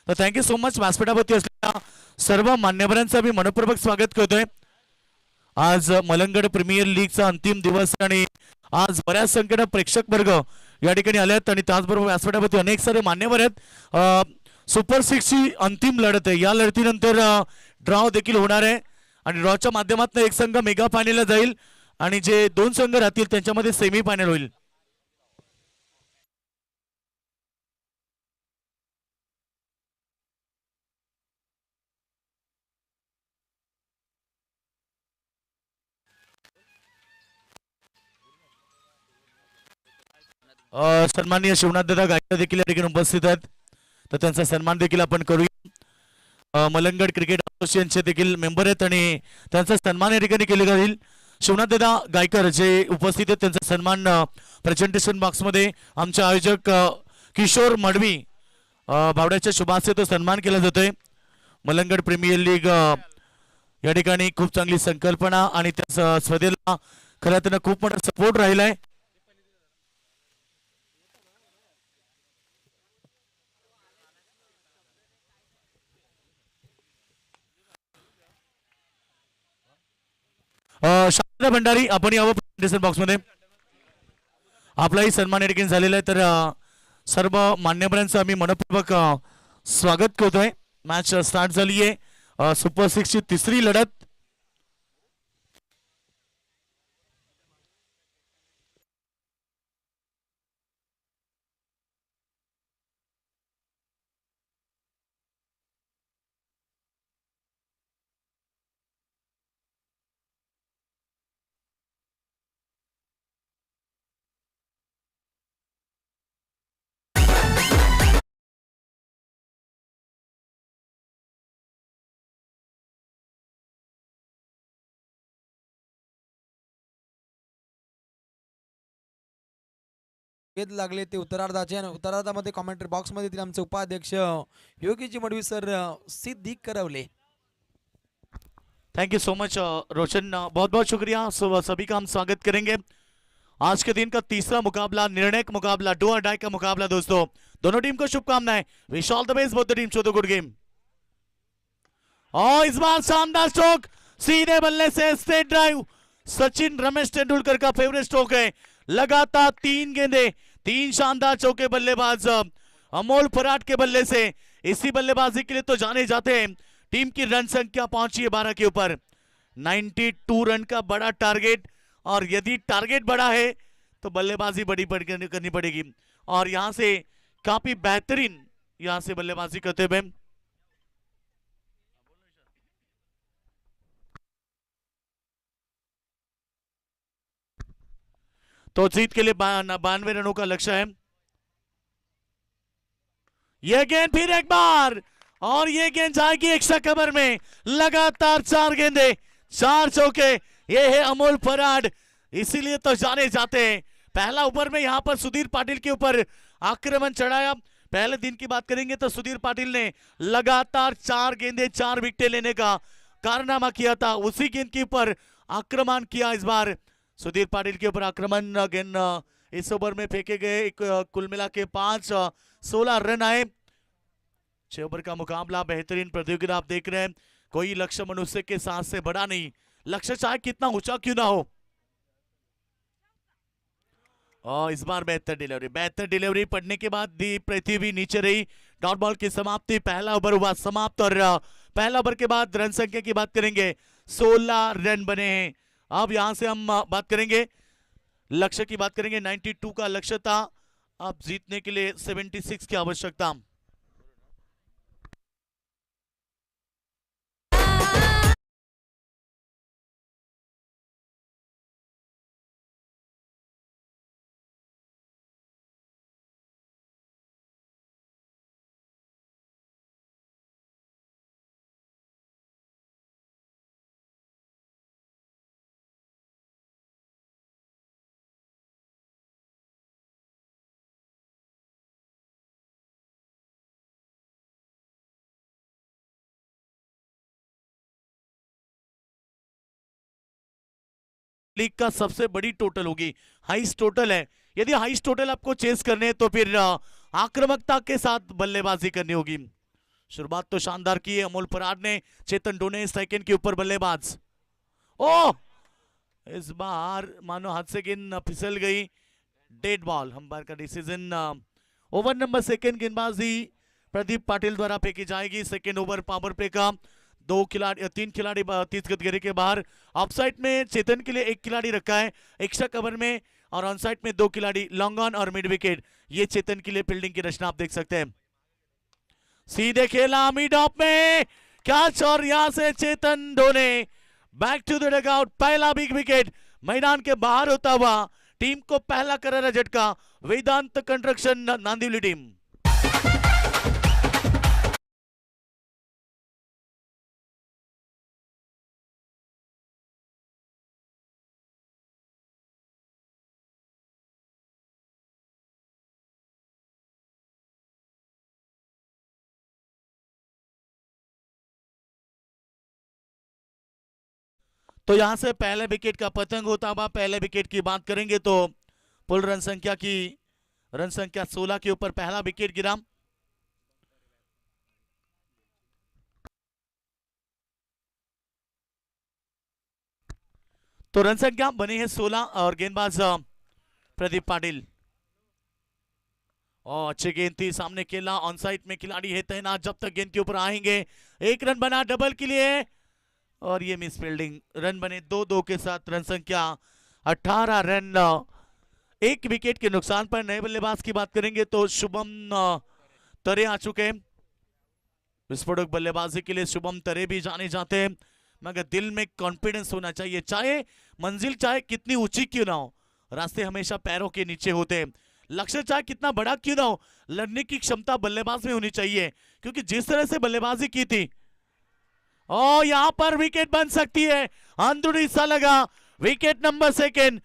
Speaker 1: तर थँक्यू सो मच. व्यासपीठावरती असलेल्या सर्व मान्यवरांचं मी मनपूर्वक स्वागत करतोय. आज मलंगड प्रीमियर लीगचा अंतिम दिवस आणि आज बऱ्याच संख्येने प्रेक्षक वर्ग या ठिकाणी आलेत आणि त्याचबरोबर व्यासपीठावरती अनेक सारे मान्यवर आहेत. सुपर 6 ची अंतिम लढत आहे. या लढतीनंतर ड्रॉ देखील होणार आहे आणि ड्रॉच्या माध्यमातून एक संघ मेगा फायनलला जाईल आणि जे 2 संघ राहतील त्यांच्यामध्ये सेमी फायनल होईल. सन्माननीय शिवनाथ दादा गायकर देखील या ठिकाणी उपस्थित आहेत, तर त्यांचा सन्मान देखील आपण करूया. मलंगड क्रिकेट असोसिएशनचे देखील मेंबर आहेत आणि त्यांचा सन्मान या ठिकाणी केले जाईल. शिवनाथ दादा गायकर जे उपस्थित आहेत त्यांचा सन्मान प्रेझेंटेशन बॉक्स मध्ये आमचे आयोजक किशोर मडवी बावड्याच्या शुभाचे तो सन्मान केला जातोय. मलंगड प्रीमियर लीग या ठिकाणी खूप चांगली संकल्पना आणि त्या स्पर्धेला खरं तर खूप मोठा सपोर्ट राहिलाय. शारदा भंडारी आपण यावं प्रेझेंटेशन बॉक्स मध्ये. आपलाही सन्मान या ठिकाणी झालेला आहे. तर सर्व मान्यवरांचं आम्ही मनपूर्वक स्वागत करतोय. मॅच स्टार्ट झाली आहे. सुपर 6 ची तिसरी लढत.
Speaker 2: वेध लागले ते उत्तरार्धाचे आणि उत्तरार्धामध्ये कॉमेंट्री बॉक्स मध्ये येतील आमचे उपाध्यक्ष योगीजी मडवी सर सिद्दीक करवले.
Speaker 1: Thank you so much Roshan. बहुत बहुत शुक्रिया. सभी का हम स्वागत करेंगे. आज के दिन का तीसरा मुकाबला, निर्णायक मुकाबला, डू और डाई का मुकाबला दोस्तों. दोनों टीम को शुभकामनाएं. Wish all the best both the team. Show the good game. और इस बार शानदार स्ट्रोक, सीधे बल्ले से स्ट्रेट ड्राइव. सचिन रमेश तेंदुलकर का फेवरेट स्ट्रोक है. लगातार 3 गेंदे, 3 शानदार चौके बल्लेबाज अमोल फराट के बल्ले से. इसी बल्लेबाजी के लिए तो जाने जाते हैं. टीम की रन संख्या पहुंची है 12 के ऊपर. 92 रन का बड़ा टारगेट, और यदि टारगेट बड़ा है तो बल्लेबाजी बड़ी करनी पड़ेगी. और यहां से काफी बेहतरीन यहां से बल्लेबाजी करते हुए तो जीत के लिए 92 रनों का लक्ष्य है. यह गेंद फिर एक बार, और यह गेंद जाएगी एक्स्ट्रा कवर में. लगातार 4 गेंदे, 4 चौके. ये है अमोल फराड, इसीलिए तो जाने जाते हैं. पहला ओवर में यहां पर सुधीर पाटिल के ऊपर आक्रमण चढ़ाया. पहले दिन की बात करेंगे तो सुधीर पाटिल ने लगातार 4 गेंदे, 4 विकेटें लेने का कारनामा किया था. उसी गेंद के ऊपर आक्रमण किया इस बार. सुधीर पाटिल के ऊपर आक्रमण. गेंद इस ओवर में फेंके गए कुल मिला के 16 रन आए. 6 ओवर का मुकाबला, बेहतरीन प्रतियोगिता आप देख रहे हैं. कोई लक्ष्य मनुष्य के साथ से बड़ा नहीं. लक्ष्य चाहे कितना ऊंचा क्यों ना हो. और इस बार बेहतर डिलीवरी पड़ने के बाद दी पृथ्वी भी नीचे रही. डॉट बॉल की समाप्ति. पहला ओवर हुआ समाप्त, और पहला ओवर के बाद रन संख्या की बात करेंगे. 16 रन बने हैं. अब यहां से हम बात करेंगे, लक्ष्य की बात करेंगे. 92 का लक्ष्य था. अब जीतने के लिए 76 की आवश्यकता. लीग का सबसे बड़ी टोटल होगी, हाईस्ट टोटल है. यदि हाईस्ट टोटल आपको चेस करने हैं तो फिर आक्रामकता के साथ बल्लेबाजी करनी होगी. शुरुआत तो शानदार की है अमोल फराड ने. चेतन डोने सेकंड के ऊपर बल्लेबाज. ओह, इस बार मानो हाथ से गेंद फिसल गई. Dead ball. अंपायर का डिसीजन. ओवर नंबर सेकंड गेंदबाजी प्रदीप पाटिल द्वारा फेंकी जाएगी. सेकंड ओवर पावर प्ले का. 3 खिलाड़ी 30 गज घेरे के बाहर. ऑफसाइड में चेतन के लिए 1 खिलाड़ी रखा है एक्स्ट्रा कवर में, और ऑनसाइड में 2 खिलाड़ी लॉन्ग ऑन और मिड विकेट. ये चेतन के लिए फील्डिंग की रचना आप देख सकते हैं. सीधे खेला मिड ऑफ में कैच, और यहां से चेतन डोने बैक टू द डगआउट. पहला बिग विकेट मैदान के बाहर होता हुआ. टीम को पहला करारा झटका. Vedant construction Nandivali team. तो यहां से पहले विकेट का पतंग होता हुआ. पहले विकेट की बात करेंगे तो कुल रन संख्या 16 के ऊपर पहला विकेट गिरा. तो रन संख्या बनी है 16 और गेंदबाज प्रदीप पाटिल। और अच्छी गेंद थी, सामने खेला, ऑन साइड में खिलाड़ी है तैनात, जब तक गेंद के ऊपर आएंगे। एक रन बना डबल के लिए और ये मिस फील्डिंग। रन बने 2-2 के साथ, रन संख्या 18 रन। एक विकेट के नुकसान पर नए बल्लेबाज की बात करेंगे तो शुभम तरे आ चुके हैं। विस्फोटक बल्लेबाजी के लिए शुभम तरे भी जाने जाते हैं, मगर दिल में कॉन्फिडेंस होना चाहिए। चाहे मंजिल चाहे कितनी ऊंची क्यों ना हो, रास्ते हमेशा पैरों के नीचे होते हैं। लक्ष्य चाहे कितना बड़ा क्यों ना हो, लड़ने की क्षमता बल्लेबाज में होनी चाहिए, क्योंकि जिस तरह से बल्लेबाजी की थी और यहां पर विकेट बन सकती है। अंदरूनी सा लगा, wicket number second.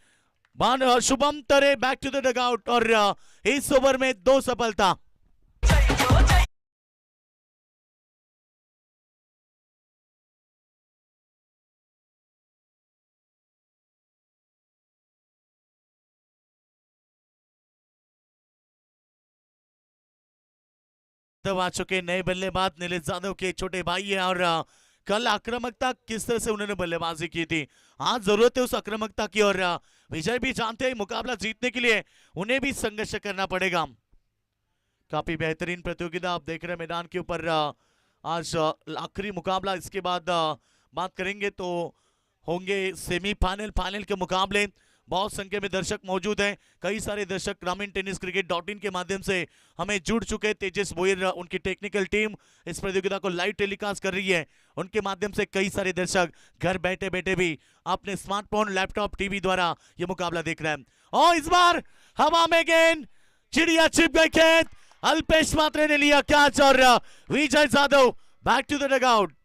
Speaker 1: Shubham Tare back to the dugout और इस ओवर में 2 सफलता। तब आ चुके नए बल्लेबाज नीलेश यादव के छोटे भाई है और कल आक्रामकता किस तरह से उन्होंने बल्लेबाजी की थी, आज जरूरत है उस आक्रामकता की। और विजय भी जानते हैं मुकाबला जीतने के लिए उन्हें भी संघर्ष करना पड़ेगा। काफी बेहतरीन प्रतियोगिता आप देख रहे हैं मैदान के ऊपर। आज आखिरी मुकाबला, इसके बाद बात करेंगे तो होंगे सेमीफाइनल, फाइनल के मुकाबले। बहुत संख्या में दर्शक मौजूद हैं, कई सारे दर्शक ग्रामीण टेनिस क्रिकेट .in के माध्यम से हमें जुड़ चुके हैं। तेजस बोयर, उनकी टेक्निकल टीम इस प्रतियोगिता को लाइव टेलीकास्ट कर रही है, उनके माध्यम से कई सारे दर्शक घर बैठे बैठे भी अपने स्मार्टफोन, लैपटॉप, टीवी द्वारा ये मुकाबला देख रहे हैं। और इस बार हवा में गेंद, चिड़िया छिप गई खेत, अल्पेश मात्रे ने लिया कैच और Vijay Yadav back to the dugout.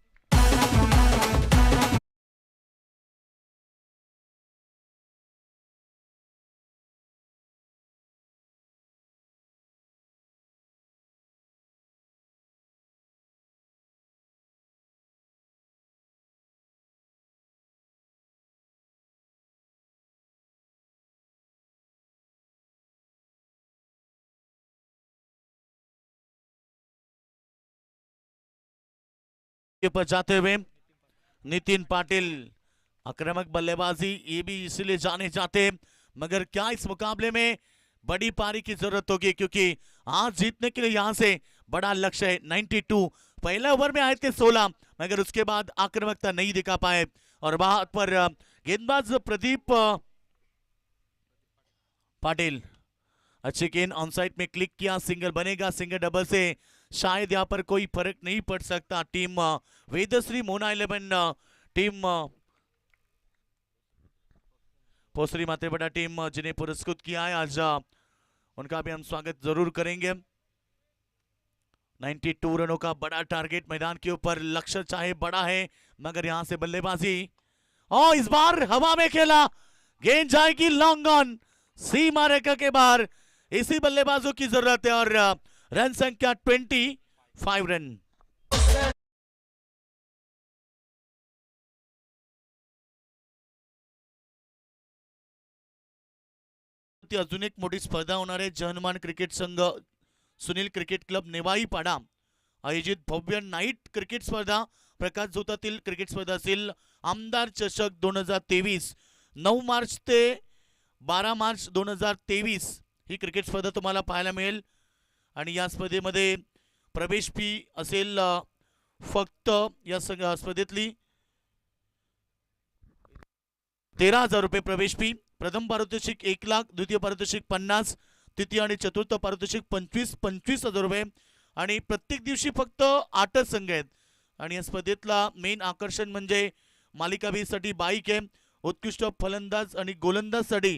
Speaker 1: पर जाते हुए नितिन पाटिल, आक्रामक बल्लेबाजी ये भी इसलिए जाने जाते हैं, मगर क्या इस मुकाबले में बड़ी पारी की जरूरत होगी, क्योंकि आज जीतने के लिए यहां से बड़ा लक्ष्य है। 92 पहले ओवर में आए थे 16, मगर उसके बाद आक्रामकता नहीं दिखा पाए और वहां पर गेंदबाज प्रदीप पाटिल अच्छी गेंद ऑन साइड में क्लिक किया, सिंगल बनेगा, सिंगल डबल से शायद यहां पर कोई फर्क नहीं पड़ सकता। Team Vedashree Mona 11 team Posari Matebada team जिन्हें पुरस्कृत किया है, आज उनका भी हम स्वागत जरूर करेंगे। 92 रनों का बड़ा टारगेट मैदान के ऊपर, लक्ष्य चाहे बड़ा है मगर यहां से बल्लेबाजी, और इस बार हवा में खेला, गेंद जाएगी लॉन्ग ऑन, सीमा रेखा के बाहर। इसी बल्लेबाजों की जरूरत है और रन संख्या 25 रन। अजून एक मोठी स्पर्धा होणार आहे। जहनुमान क्रिकेट संघ, सुनील क्रिकेट क्लब नेवाई पाडा आयोजित भव्य नाईट क्रिकेट स्पर्धा, प्रकाश झोतातील क्रिकेट स्पर्धा असेल। आमदार चषक 2023 9 मार्च ते 12 मार्च 2023 ही क्रिकेट स्पर्धा तुम्हाला पाहायला मिळेल आणि या स्पर्धेमध्ये प्रवेश फी असेल फक्त या स्पर्धेतली 13,000 रुपये प्रवेश फी। प्रथम पारितोषिक 1 लाख, द्वितीय पारितोषिक 50, तृतीय आणि चतुर्थ पारितोषिक 25,000 रुपये आणि प्रत्येक दिवशी फक्त 8 संघ आहेत। आणि या स्पर्धेतला मेन आकर्षण म्हणजे मालिकावीरसाठी बाईक आहे, उत्कृष्ट फलंदाज आणि गोलंदाजसाठी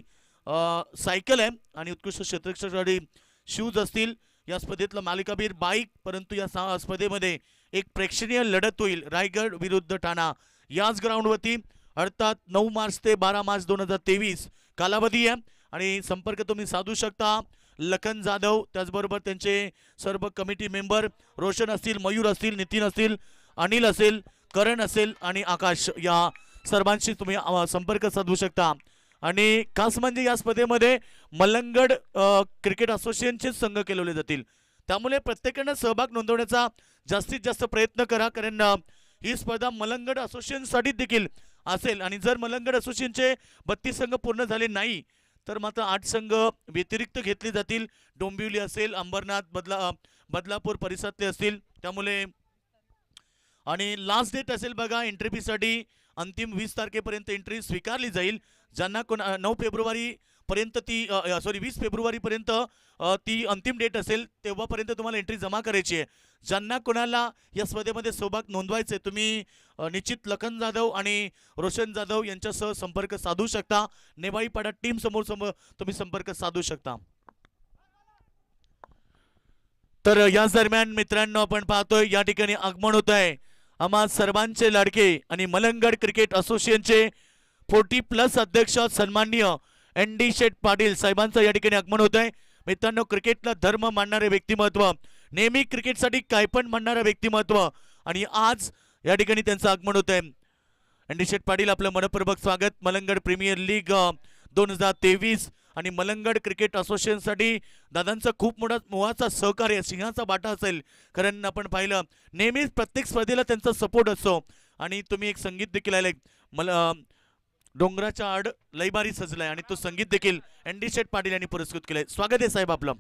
Speaker 1: सायकल आहे आणि उत्कृष्ट क्षेत्ररक्षकासाठी शूज असतील। या स्पर्धेतला मालिकावीर बाईक, परंतु या स्पर्धेमध्ये एक प्रेक्षणीय लढत होईल रायगड विरुद्ध ठाणा याच ग्राउंडवरती, अर्थात 9 मार्च ते 12 मार्च 2023 कालावधी आहे। आणि संपर्क तुम्ही साधू शकता लखन जाधव, त्याचबरोबर त्यांचे सर्व कमिटी मेंबर रोशन असतील, मयूर असतील, नितीन असतील, अनिल असेल, करण असेल आणि आकाश, या सर्वांशी तुम्ही संपर्क साधू शकता। आणि खास म्हणजे या स्पर्धेमध्ये मलंगड क्रिकेट असोसिएशनचे संघ केलेले जातील, त्यामुळे प्रत्येकाने सहभाग नोंदवण्याचा जास्तीत जास्त प्रयत्न करा, कारण ही स्पर्धा मलंगड असोसिएशनसाठी देखील असेल आणि जर मलंगड असोसिएशनचे 32 संघ पूर्ण झाले नाही तर मात्र 8 संघ व्यतिरिक्त घेतले जातील. डोंबिवली असेल, अंबरनाथ, बदलापूर परिसरातले असतील. त्यामुळे आणि लास्ट डेट असेल बघा एंट्री फीसाठी, अंतिम 20 तारखेपर्यंत एंट्री स्वीकारली जाईल. ज्यांना 9 फेब्रुवारी पर्यंत ती 20 फेब्रुवारी पर्यंत ती अंतिम डेट असेल तेव्हापर्यंत तुम्हाला एंट्री जमा करायची आहे. ज्यांना कोणाला या स्पर्धेमध्ये सहभाग नोंदवायचे तुम्ही निश्चित लखन जाधव आणि रोशन जाधव यांच्यासह संपर्क साधू शकता. नेवाळीपाडा टीम समोर तुम्ही संपर्क साधू शकता. तर याच दरम्यान मित्रांनो आपण पाहतोय या ठिकाणी आगमन होत आहे आम्हा सर्वांचे लाडके आणि मलंगड क्रिकेट असोसिएशनचे 40+ अध्यक्ष सन्माननीय ND शेठ पाटील साहेबांचं या ठिकाणी आगमन होत आहे. मित्रांनो क्रिकेटला धर्म मानणारे व्यक्तिमत्व, नेहमी क्रिकेटसाठी काय पण म्हणणारं व्यक्तिमत्व आणि आज या ठिकाणी त्यांचं आगमन होत आहे. ND शेठ पाटील आपलं मनपूर्वक स्वागत. मलंगड प्रीमियर लीग 2023 आणि मलंगड क्रिकेट असोसिएशनसाठी दादांचा खूप मोलाचा सहकार्य, सिंहाचा वाटा असेल. कारण आपण पाहिलं नेहमीच प्रत्येक स्पर्धेला त्यांचा सपोर्ट असतो आणि तुम्ही एक संगीत देखील आले डोंगराच्या आड लयबारी सजलाय आणि तो संगीत देखील ND शेठ पाटील यांनी पुरस्कृत केलंय. स्वागत आहे साहेब आपलं.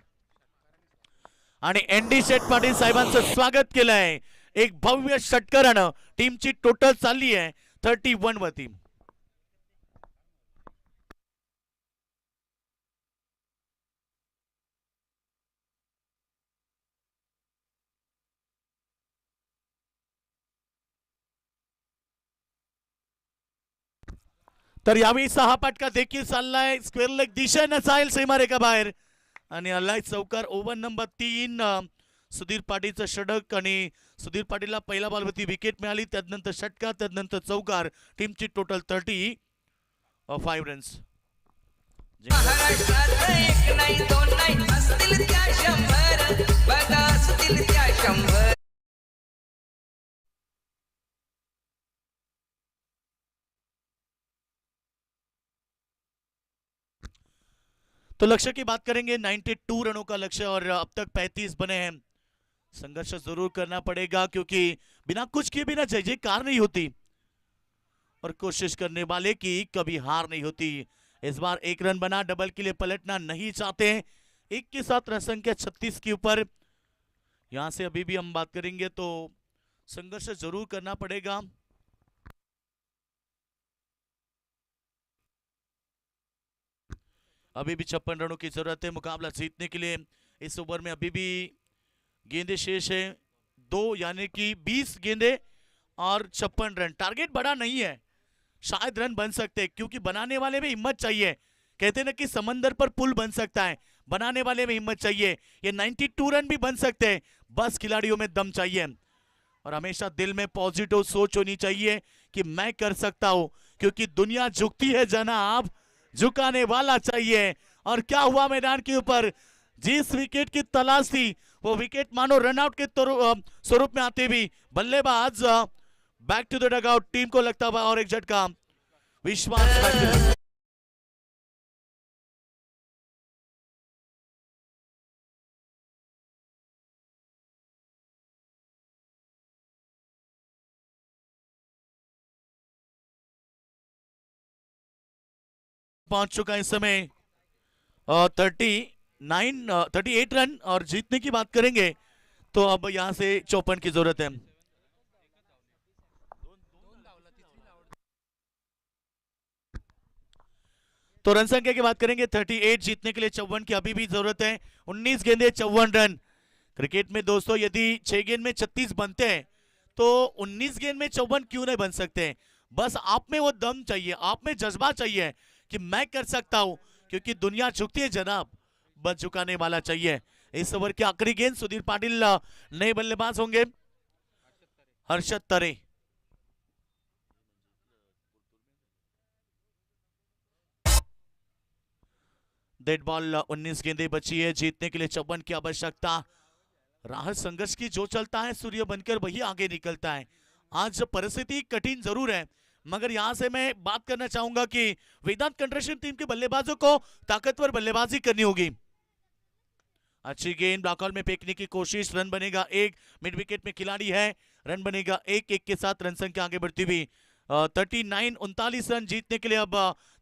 Speaker 1: आणि ND शेठ पाटील साहेबांचं स्वागत केलंय एक भव्य षटकारानं. टीमची टोटल चालली आहे 31 वरती. तर यावेळी 6 फटका देखील चाललाय. स्क्वेअर लेग दिशेनं जाईल सीमारेखा बाहेर आणि अल्लाय चौकार. ओव्हर नंबर 3 सुधीर पाटीलचं षटक आणि सुधीर पाटीलला पहिल्या बॉलवरती विकेट मिळाली. त्यानंतर षटकार, त्यानंतर चौकार. टीमची टोटल 35 रन्स.
Speaker 3: महाराष्ट्रात एक नाही दोन नाही असतील त्या 100 बघा असतील त्या 100.
Speaker 1: तो लक्ष्य की बात करेंगे. 92 रनों का लक्ष्य और अब तक 35 बने हैं. संघर्ष जरूर करना पड़ेगा क्योंकि बिना कुछ किए बिना जय जयकार नहीं होती और कोशिश करने वाले की कभी हार नहीं होती. इस बार 1 रन बना, डबल के लिए पलटना नहीं चाहते. 1 के साथ रन संख्या 36 के ऊपर. यहां से अभी भी हम बात करेंगे तो संघर्ष जरूर करना पड़ेगा. अभी भी 56 रनों की जरूरत है मुकाबला जीतने के लिए. इस ओवर में अभी भी गेंदे शेष है 2, यानी कि 20 गेंदे और 56 रन. टारगेट बड़ा नहीं है, शायद रन बन सकते हैं क्योंकि बनाने वाले में हिम्मत चाहिए. कहते ना कि समंदर पर पुल बन सकता है, बनाने वाले में हिम्मत चाहिए. ये 92 रन भी बन सकते हैं, बस खिलाड़ियों में दम चाहिए और हमेशा दिल में पॉजिटिव सोच होनी चाहिए कि मैं कर सकता हूं क्योंकि दुनिया झुकती है जनाब, झुकाने वाला चाहिए. और क्या हुआ मैदान के ऊपर, जिस विकेट की तलाश थी वो विकेट मानो रनआउट के स्वरूप में आते भी बल्लेबाज back to the dugout. Team को लगता हुआ और एक झटका. विश्वास 5 चुका इस समय. 38 रन और जीतने की बात करेंगे तो अब यहां से 54 की जरूरत है. तो रन संख्या की बात करेंगे 38, जीतने के लिए 54 की अभी भी जरूरत है. 19 गेंदे 54 रन. क्रिकेट में दोस्तों यदि 6 गेंद में 36 बनते हैं तो 19 गेंद में 54 क्यों नहीं बन सकते. बस आप में वो दम चाहिए, आप में जज्बा चाहिए कि मैं कर सकता हूं क्योंकि दुनिया झुकती है जनाब, बस झुकाने वाला चाहिए. इस ओवर की आखिरी गेंद सुधीर पाटिल नए बल्लेबाज होंगे. हर्षद तरे. Dead ball. 19 गेंदें बची है, जीतने के लिए 54 की आवश्यकता. राह संघर्ष की जो चलता है सूर्य बनकर वही आगे निकलता है. आज परिस्थिति कठिन जरूर है मगर यहां से मैं बात करना चाहूंगा कि वेदांत कंस्ट्रक्शन टीम के बल्लेबाजों को ताकतवर बल्लेबाजी करनी होगी. अच्छी गेंद ब्लॉकआउट में फेंकने की कोशिश. रन बनेगा 1. मिड विकेट में खिलाड़ी है, रन बनेगा 1. 1 के साथ रन संख्या आगे बढ़ती हुई 39 39 रन जीतने के लिए अब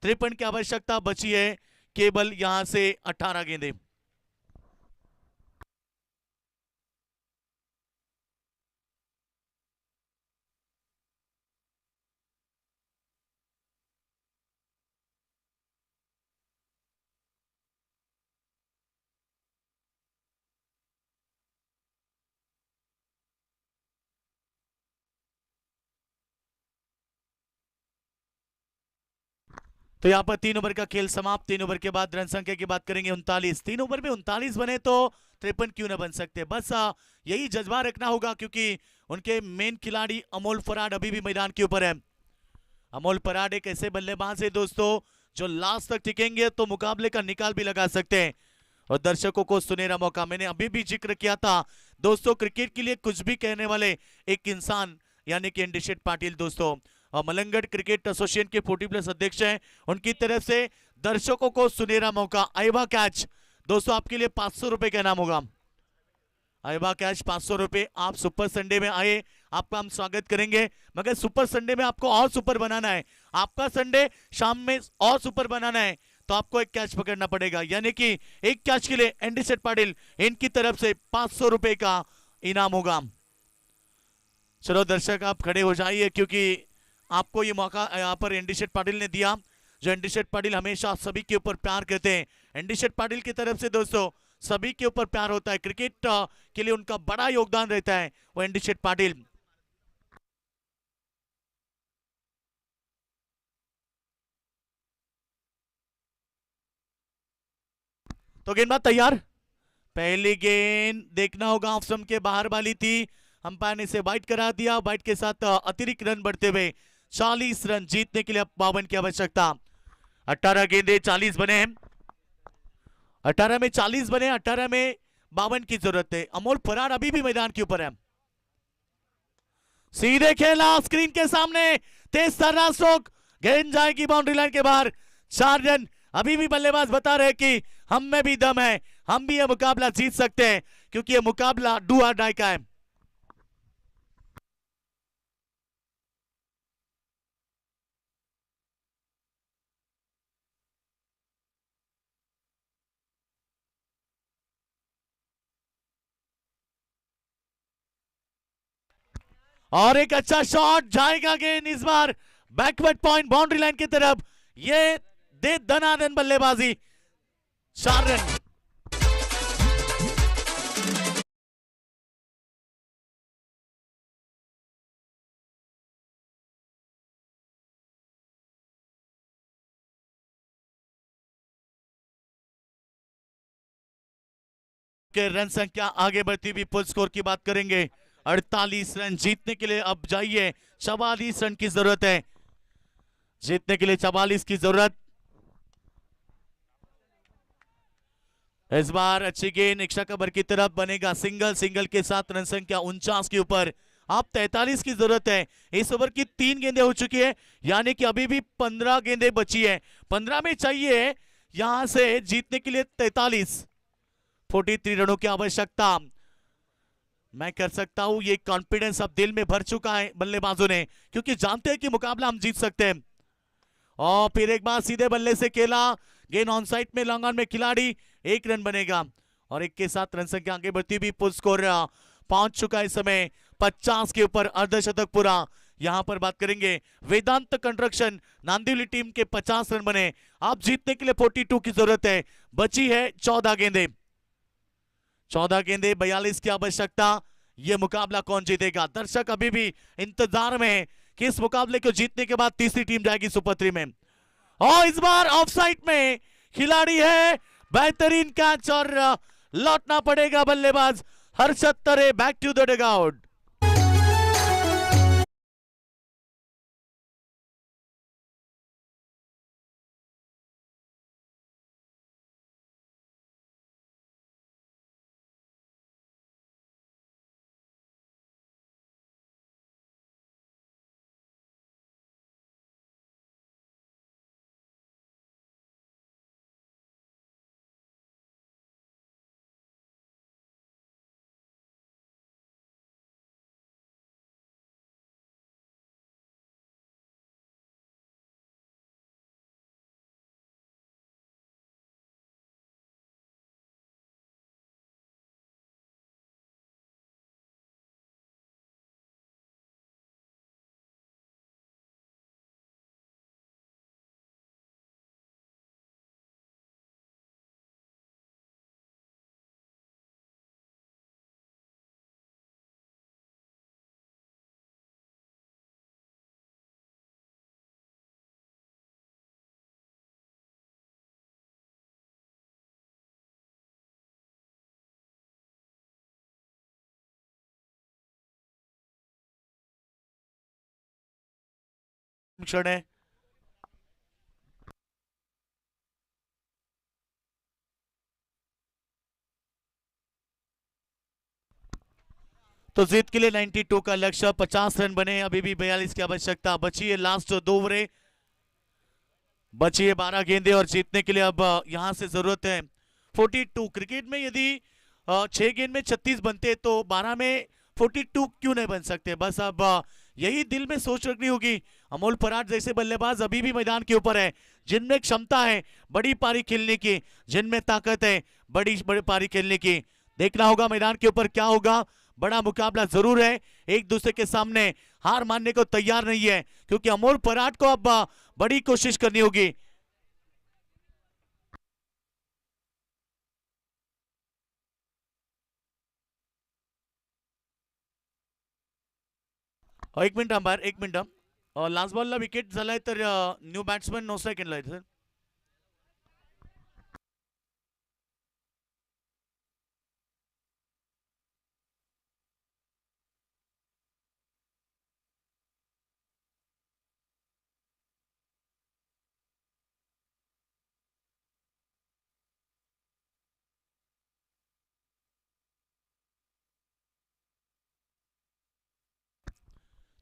Speaker 1: 53 की आवश्यकता बची है, केवल यहां से 18 गेंदें। तो यहाँ पर 3 ओवर का खेल समाप्त। 3 ओवर के बाद रन संख्या की बात करेंगे 39। 3 ओवर में 39 बने तो 53 क्यों ना बन सकते। बस यही जज्बा रखना होगा, क्योंकि उनके मेन खिलाड़ी अमोल फराड अभी भी मैदान के ऊपर है। अमोल फराड एक ऐसे बल्लेबाज है दोस्तों जो लास्ट तक टिकेंगे तो मुकाबले का निकाल भी लगा सकते हैं और दर्शकों को सुनहरा मौका। मैंने अभी भी जिक्र किया था दोस्तों, क्रिकेट के लिए कुछ भी कहने वाले एक इंसान यानी कि एनडी शेठ पाटिल दोस्तों, और मलंगढ़ क्रिकेट एसोसिएशन के 40+ अध्यक्ष हैं। उनकी तरफ से दर्शकों को सुनहरा मौका। आइवा कैच दोस्तों आपके लिए 500 रुपए का इनाम होगा। आइवा कैच 500 रुपए। आप सुपर संडे में आए, आपका हम स्वागत करेंगे, मगर सुपर संडे में आपको और सुपर बनाना है। आपका संडे शाम में और सुपर बनाना है तो आपको एक कैच पकड़ना पड़ेगा, यानी कि एक कैच के लिए एनडी सेठ पाटिल इनकी तरफ से 500 रुपए का इनाम होगा। चलो दर्शक आप खड़े हो जाइए, क्योंकि आपको ये मौका यहाँ पर एनडी शेठ पाटिल ने दिया। जो एनडी शेठ पाटिल हमेशा सभी के ऊपर प्यार करते हैं। एनडी शेठ पाटिल की तरफ से दोस्तों सभी के ऊपर प्यार होता है। क्रिकेट के लिए उनका बड़ा योगदान रहता है वो एनडी शेठ पाटिल। तो गेंदबाज तैयार। पहली गेंद देखना होगा ऑफ स्टंप के बाहर वाली थी, अंपायर ने इसे वाइड करा दिया। वाइड के साथ अतिरिक्त रन बढ़ते हुए 40 रन जीतने के लिए अब 52 की आवश्यकता। 18 गेंदे 40 बने हैं। 18 में 40 बने, 18 में 52 की जरूरत है। अमोल फरार अभी भी मैदान के ऊपर है। सीधे खेला स्क्रीन के सामने, तेज तर्रार स्ट्रोक, गेंद जाएगी बाउंड्री लाइन के बाहर। 4 रन। अभी भी बल्लेबाज बता रहे कि हम में भी दम है, हम भी यह मुकाबला जीत सकते हैं, क्योंकि यह मुकाबला डू और डाई का है। और एक अच्छा शॉट जाएगा, गेंद इस बार बैकवर्ड पॉइंट बाउंड्री लाइन की तरफ। ये दे दनादन बल्लेबाजी। 4 रन। के रन संख्या आगे बढ़ती हुई फुल स्कोर की बात करेंगे। 48 रन जीतने के लिए अब जाइए 44 रन की जरूरत है। जीतने के लिए 44 की जरूरत। इस बार अच्छी गेंद इक्शा कबर की तरफ बनेगा सिंगल। सिंगल के साथ रन संख्या 49 के ऊपर। अब 43 की जरूरत है। इस ओवर की 3 गेंदें हो चुकी है, यानी कि अभी भी 15 गेंदें बची है। 15 में चाहिए यहां से जीतने के लिए 43 43 रनों की आवश्यकता। मैं कर सकता हूं, ये कॉन्फिडेंस अब दिल में भर चुका है बल्लेबाजों ने, क्योंकि जानते हैं कि मुकाबला हम जीत सकते हैं। और फिर एक बार सीधे बल्ले से खेला, गेंद ऑन साइड में लॉन्ग ऑन में खिलाड़ी, 1 रन बनेगा और 1 के साथ रन संख्या आगे बढ़ती हुई फुल स्कोर पहुंच चुका है इस समय 50 के ऊपर। अर्धशतक पूरा। यहां पर बात करेंगे वेदांत कंस्ट्रक्शन नांदिवली टीम के 50 रन बने। आप जीतने के लिए 42 की जरूरत है। बची है 14 गेंदें। 14 गेंदें 42 की आवश्यकता। यह मुकाबला कौन जीतेगा? दर्शक अभी भी इंतजार में है कि इस मुकाबले को जीतने के बाद तीसरी टीम जाएगी सुपर 3 में। और इस बार ऑफ साइड में खिलाड़ी है, बेहतरीन कैच और लौटना पड़ेगा बल्लेबाज हर्षद तरे बैक टू द डगआउट। क्षण है। तो जीत के लिए 92 का लक्ष्य, 50 रन बने, अभी भी 42 की आवश्यकता बची है। लास्ट 2 ओवरें बची है, 12 गेंदे और जीतने के लिए अब यहां से जरूरत है 42। क्रिकेट में यदि 6 गेंद में 36 बनते तो 12 में 42 क्यों नहीं बन सकते। बस अब यही दिल में सोच रखनी होगी। अमोल पराट जैसे बल्लेबाज अभी भी मैदान के ऊपर है, जिनमें क्षमता है बड़ी पारी खेलने की, जिनमें ताकत है बड़ी बड़ी पारी खेलने की। देखना होगा मैदान के ऊपर क्या होगा। बड़ा मुकाबला जरूर है, एक दूसरे के सामने हार मानने को तैयार नहीं है, क्योंकि अमोल पराट को अब बड़ी कोशिश करनी होगी। एक मिनिट अंबायर, एक मिनिट. लास्ट बॉलला विकेट झालाय तर न्यू बॅट्समन नो सेकंडला आहे सर.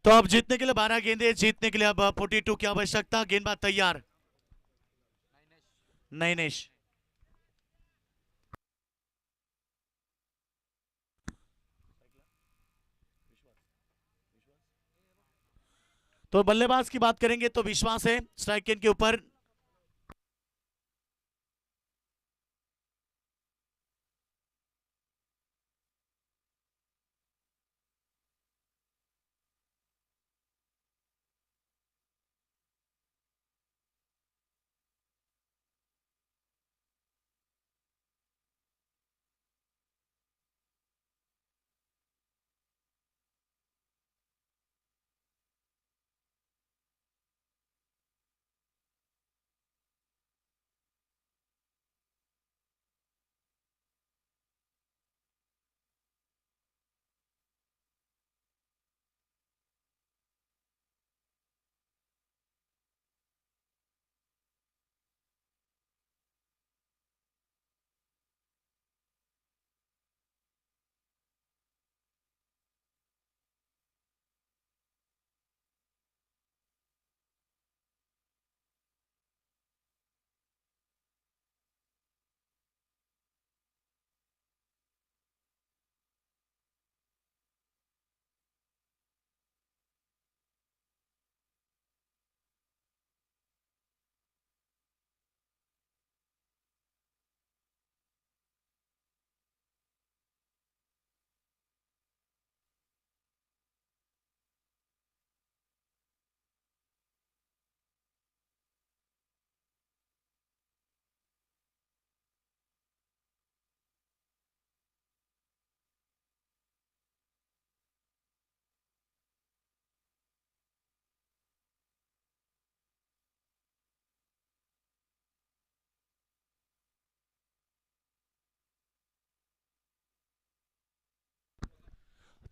Speaker 1: तो अब जीतने के लिए 12 गेंदे, जीतने के लिए अब 42 की आवश्यकता। गेंदबाज तैयार, नैनेश. तो बल्लेबाज की बात करेंगे तो विश्वास है स्ट्राइक रेट के ऊपर।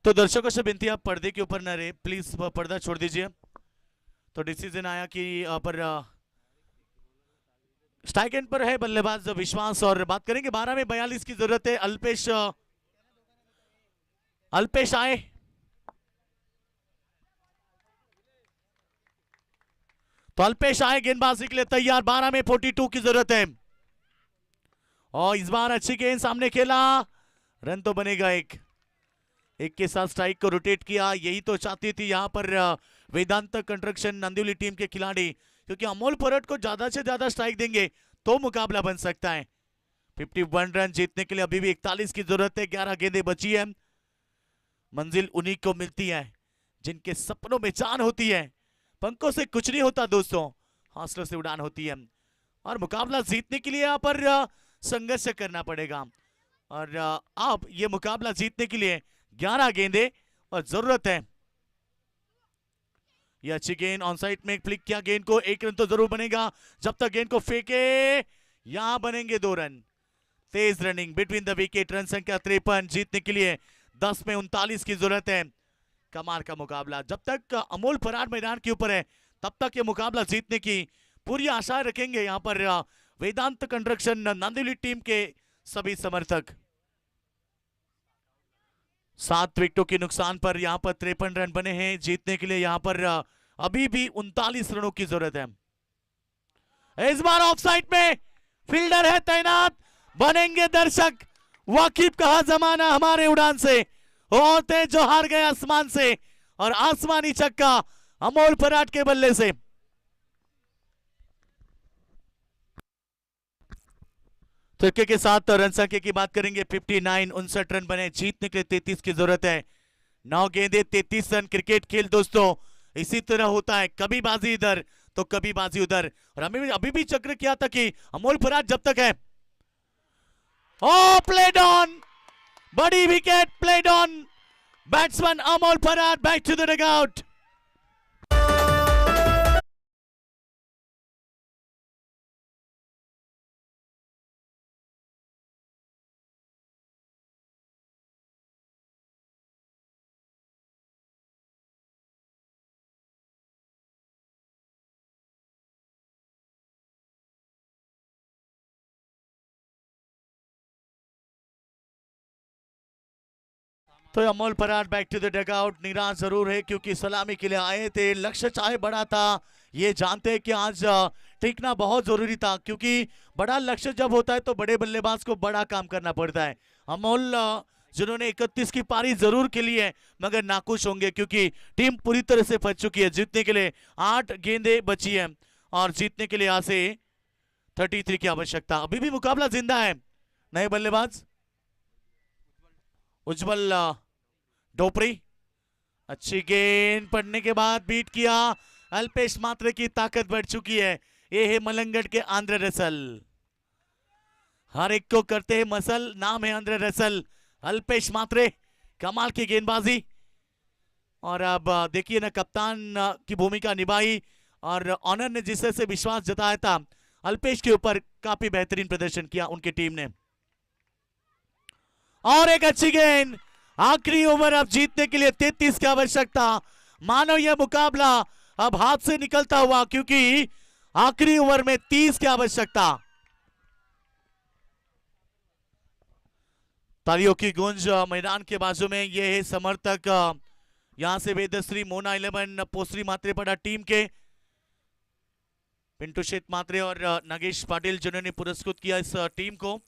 Speaker 1: तो दर्शकों से विनती, आप पर्दे के ऊपर न रहे प्लीज, पर्दा छोड़ दीजिए। तो डिसीजन आया कि पर स्ट्राइक एंड पर है बल्लेबाज विश्वास, और बात करेंगे 12 में 42 की जरूरत है। अल्पेश, अल्पेश आए, तो अल्पेश आए गेंदबाजी के लिए तैयार। 12 में 42 की जरूरत है, और इस बार अच्छी गेंद सामने खेला, रन तो बनेगा। एक के साथ स्ट्राइक को रोटेट किया, यही तो चाहती थी यहां पर वेदांत कंस्ट्रक्शन नंदिवली टीम के खिलाड़ी, क्योंकि अमोल पराट को ज्यादा से ज्यादा स्ट्राइक देंगे तो मुकाबला बन सकता है। 51 रन जीतने के लिए अभी भी 41 की जरूरत है, 11 गेंदें बची है। मंजिल उन्हीं को मिलती है जिनके सपनों में जान होती है। पंखों से कुछ नहीं होता दोस्तों, हौसलों से उड़ान होती है, और मुकाबला जीतने के लिए यहाँ पर संघर्ष करना पड़ेगा। और अब ये मुकाबला जीतने के लिए 11 गेंदे और जरूरत है। ये अच्छी गेंद ऑन साइड में फ्लिक किया गेंद को, 1 रन तो जरूर बनेगा। जब तक गेंद को फेंके यहां बनेंगे 2 रन। तेज running between the wicket, run संख्या 53। जीतने के लिए 10 में 39 की जरूरत है। कमाल का मुकाबला, जब तक अमोल पराट मैदान के ऊपर है तब तक ये मुकाबला जीतने की पूरी आशाएं रखेंगे यहाँ पर वेदांत कंस्ट्रक्शन नांदिवली टीम के सभी समर्थक। 7 विकेटों के नुकसान पर यहाँ पर 53 रन बने हैं। जीतने के लिए यहाँ पर अभी भी 39 रनों की जरूरत है। इस बार ऑफ साइड में फील्डर है तैनात, बनेंगे दर्शक वाकिफ कहा जमाना हमारे उड़ान से, होते जो हार गए आसमान से, और आसमानी छक्का अमोल पराट के बल्ले से। तुर्की के साथ रन संख्या की बात करेंगे 59, 59 रन बने। जीतने के लिए 33 की जरूरत है। 9 गेंदे 33 रन। क्रिकेट खेल दोस्तों इसी तरह होता है, कभी बाजी इधर तो कभी बाजी उधर। और हमें अभी भी चक्र किया था कि अमोल पराट जब तक है, ओ प्लेड ऑन, बड़ी wicket played on, batsman Amol Parat back to the dugout. तो Amol Parat back to the dugout. निराश जरूर है क्योंकि सलामी के लिए आए थे, लक्ष्य चाहे बड़ा था, ये जानते हैं कि आज टिकना बहुत जरूरी था, क्योंकि बड़ा लक्ष्य जब होता है तो बड़े बल्लेबाज को बड़ा काम करना पड़ता है। अमोल जिन्होंने 31 की पारी जरूर खेली है मगर नाखुश होंगे क्योंकि टीम पूरी तरह से फंस चुकी है। जीतने के लिए 8 गेंदें बची है और जीतने के लिए यहाँ से 33 की आवश्यकता। अभी भी मुकाबला जिंदा है। नए बल्लेबाज उज्जवल डोपरी, अच्छी गेंद पड़ने के बाद बीट किया। अल्पेश मात्रे की ताकत बढ़ चुकी है। ये है मलंगड़ के आंद्रे रसल, हर एक को करते हैं मसल, नाम है आंद्रे रसल। अल्पेश मात्रे कमाल की गेंदबाजी, और अब देखिए ना कप्तान की भूमिका निभाई और ऑनर ने जिस तरह से विश्वास जताया था अल्पेश के ऊपर, काफी बेहतरीन प्रदर्शन किया उनकी टीम ने। और एक अच्छी गेंद, आखिरी ओवर अब जीतने के लिए 33 की आवश्यकता। मानो यह मुकाबला अब हाथ से निकलता हुआ, क्योंकि आखिरी ओवर में 30 की आवश्यकता। तालियों की गूंज मैदान के बाजू में, ये है समर्थक यहां से वेदश्री मोना 11 पोसरी मात्रे पड़ा टीम के पिंटू शेत मात्रे और नागेश पाटिल जिन्होंने पुरस्कृत किया इस टीम को।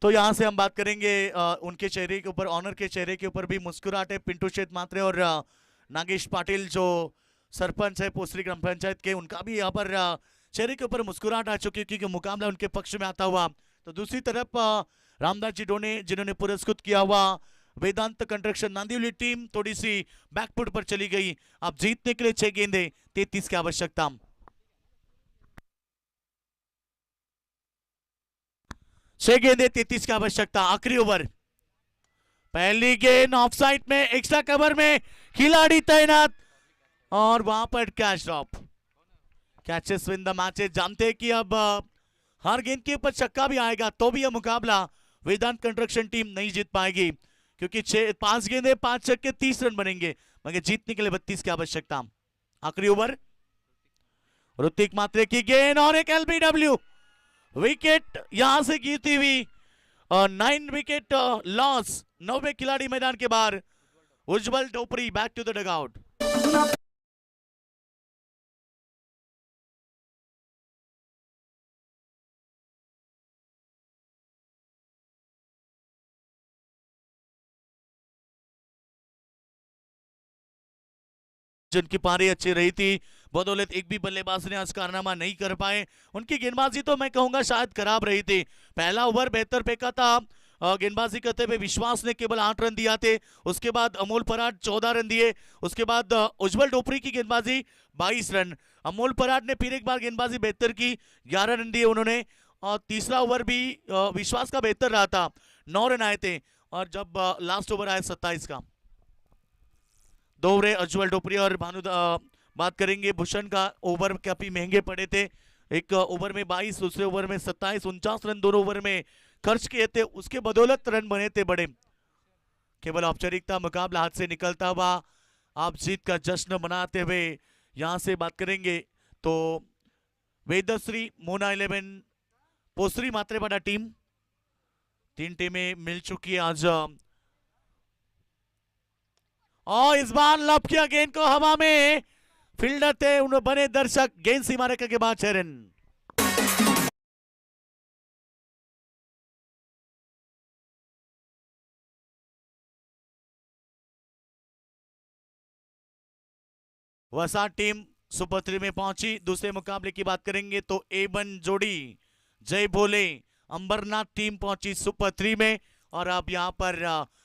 Speaker 1: तो यहां से हम बात करेंगे उनके चेहरे के ऊपर, ऑनर के चेहरे के ऊपर भी मुस्कुराहट है। पिंटू शेत मात्रे और नागेश पाटिल जो सरपंच है पोसरी ग्राम पंचायत के, उनका भी यहाँ पर चेहरे के ऊपर मुस्कुराहट आ चुकी है क्योंकि मुकाबला उनके पक्ष में आता हुआ। तो दूसरी तरफ रामदास जी डोने जिन्होंने पुरस्कृत किया हुआ वेदांत कंस्ट्रक्शन नांदिवली टीम थोड़ी सी बैकफुट पर चली गई। अब जीतने के लिए 6 गेंदे 33 की आवश्यकता। 6 गेंदे 33 की आवश्यकता। आखिरी ओवर, पहली गेंद ऑफसाइड में, एक्स्ट्रा कवर में खिलाड़ी तैनात और वहां पर catch drop. Catches win the matches. जानते हैं कि अब हर गेंद के ऊपर छक्का भी आएगा तो भी यह मुकाबला वेदांत कंस्ट्रक्शन टीम नहीं जीत पाएगी, क्योंकि 5 गेंदे 5 छक्के 30 रन बनेंगे, मगर जीतने के लिए 32 की आवश्यकता। आखिरी ओवर, ऋतिक मात्रे की गेंद और एक एलबीडब्ल्यू, विकेट यहां से गिरती हुई 9 विकेट लॉस। 9वें खिलाड़ी मैदान के बाहर। उज्जवल डोपरी बैक टू द डगआउट। जिनकी पारी अच्छी रही थी, बदौलत एक भी बल्लेबाज ने आज कारनामा नहीं कर पाए। उनकी गेंदबाजी तो मैं कहूंगा शायद खराब रही थी। पहला ओवर बेहतर फेंका था गेंदबाजी करते हुए विश्वास ने केवल 8 रन दिया थे। उसके बाद अमोल पराट 14 रन दिए। उसके बाद उज्जवल डोपरी की गेंदबाजी 22 रन। अमोल पराट ने फिर एक बार गेंदबाजी बेहतर की, 11 रन दिए उन्होंने। और तीसरा ओवर भी विश्वास का बेहतर रहा था, 9 रन आए थे। और जब लास्ट ओवर आया 27 का, 2 ओवर उज्जवल डोपरी और भानु बात करेंगे भूषण का, ओवर काफी महंगे पड़े थे। एक ओवर में 22, दूसरे ओवर में 27, 49 रन दोनों ओवर में खर्च किए थे उसके बदौलत रन बने थे बड़े। केवल औपचारिकता मुकाबला हाथ से निकलता हुआ आप जीत का जश्न मनाते हुए यहां से बात करेंगे तो वेदश्री मोना 11 पोसरी मात्रेपाड़ा टीम, 3 टीमें मिल चुकी है आज। और इस बार लब किया गेंद को हवा में, फील्डर थे उन्होंने बने दर्शक, गेंद सीमा रेखा के बाद 6 रन। वसा टीम सुपर 3 में पहुंची। दूसरे मुकाबले की बात करेंगे तो A1 जोड़ी जय भोले अंबरनाथ टीम पहुंची सुपर 3 में। और अब यहां पर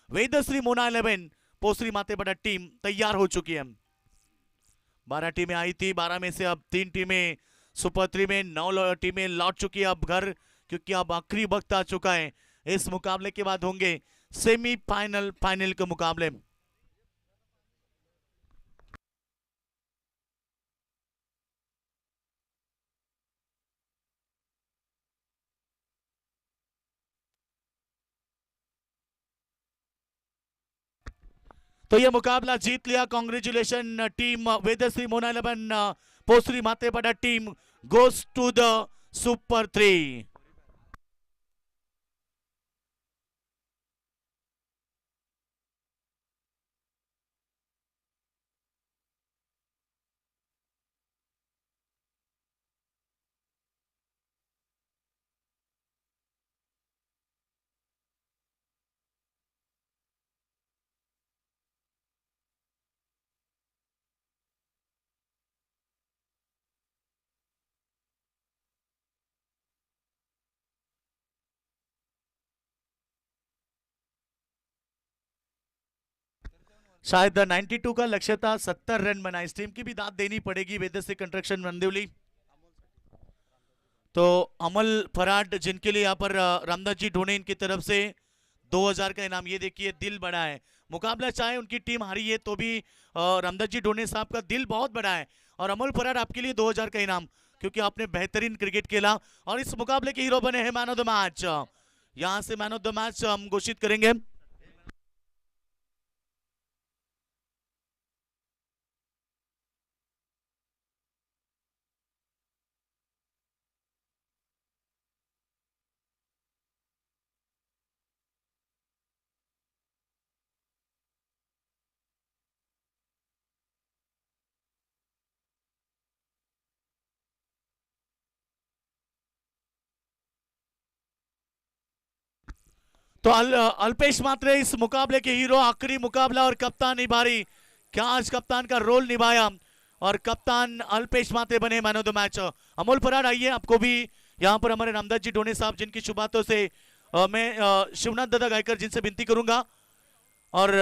Speaker 1: वेदश्री मोना 11 पोसरी मातेपाड़ा टीम तैयार हो चुकी है। 12 टीमें आई थी, 12 में से अब 3 टीमें सुपर 3 में, 9 टीमें लौट चुकी है अब घर, क्योंकि अब आखिरी वक्त आ चुका है। इस मुकाबले के बाद होंगे सेमीफाइनल, फाइनल के मुकाबले। तो ये मुकाबला जीत लिया, congratulation team Vedashree Mona 11 Posari Matepada team goes to the super 3। शायद 92 का लक्ष्य था, 70 रन बना। इस टीम की भी दाद देनी पड़ेगी वेदश्री कंस्ट्रक्शन नंदिवली। तो अमल फराड जिनके लिए यहाँ पर रामदास जी ढोने इनकी तरफ से 2000 का इनाम, ये देखिए दिल बड़ा है। मुकाबला चाहे उनकी टीम हारी है तो भी रामदास जी ढोने साहब का दिल बहुत बड़ा है। और अमल फराड आपके लिए 2000 का इनाम, क्योंकि आपने बेहतरीन क्रिकेट खेला और इस मुकाबले के हीरो बने हैं मैन ऑफ द मैच। यहां से मैन ऑफ द मैच हम घोषित करेंगे। तो अल्पेश मात्रे इस मुकाबले के हीरो, आखिरी मुकाबला और कप्तान निभारी, क्या आज कप्तान का रोल निभाया और कप्तान अल्पेश मात्रे बने man of the match. Amol Farad आइए, आपको भी यहाँ पर हमारे रामदास जी ढोने साहब जिनकी शुभ बातों से मैं शिवनाथ दादा गायकर जिनसे विनती करूंगा और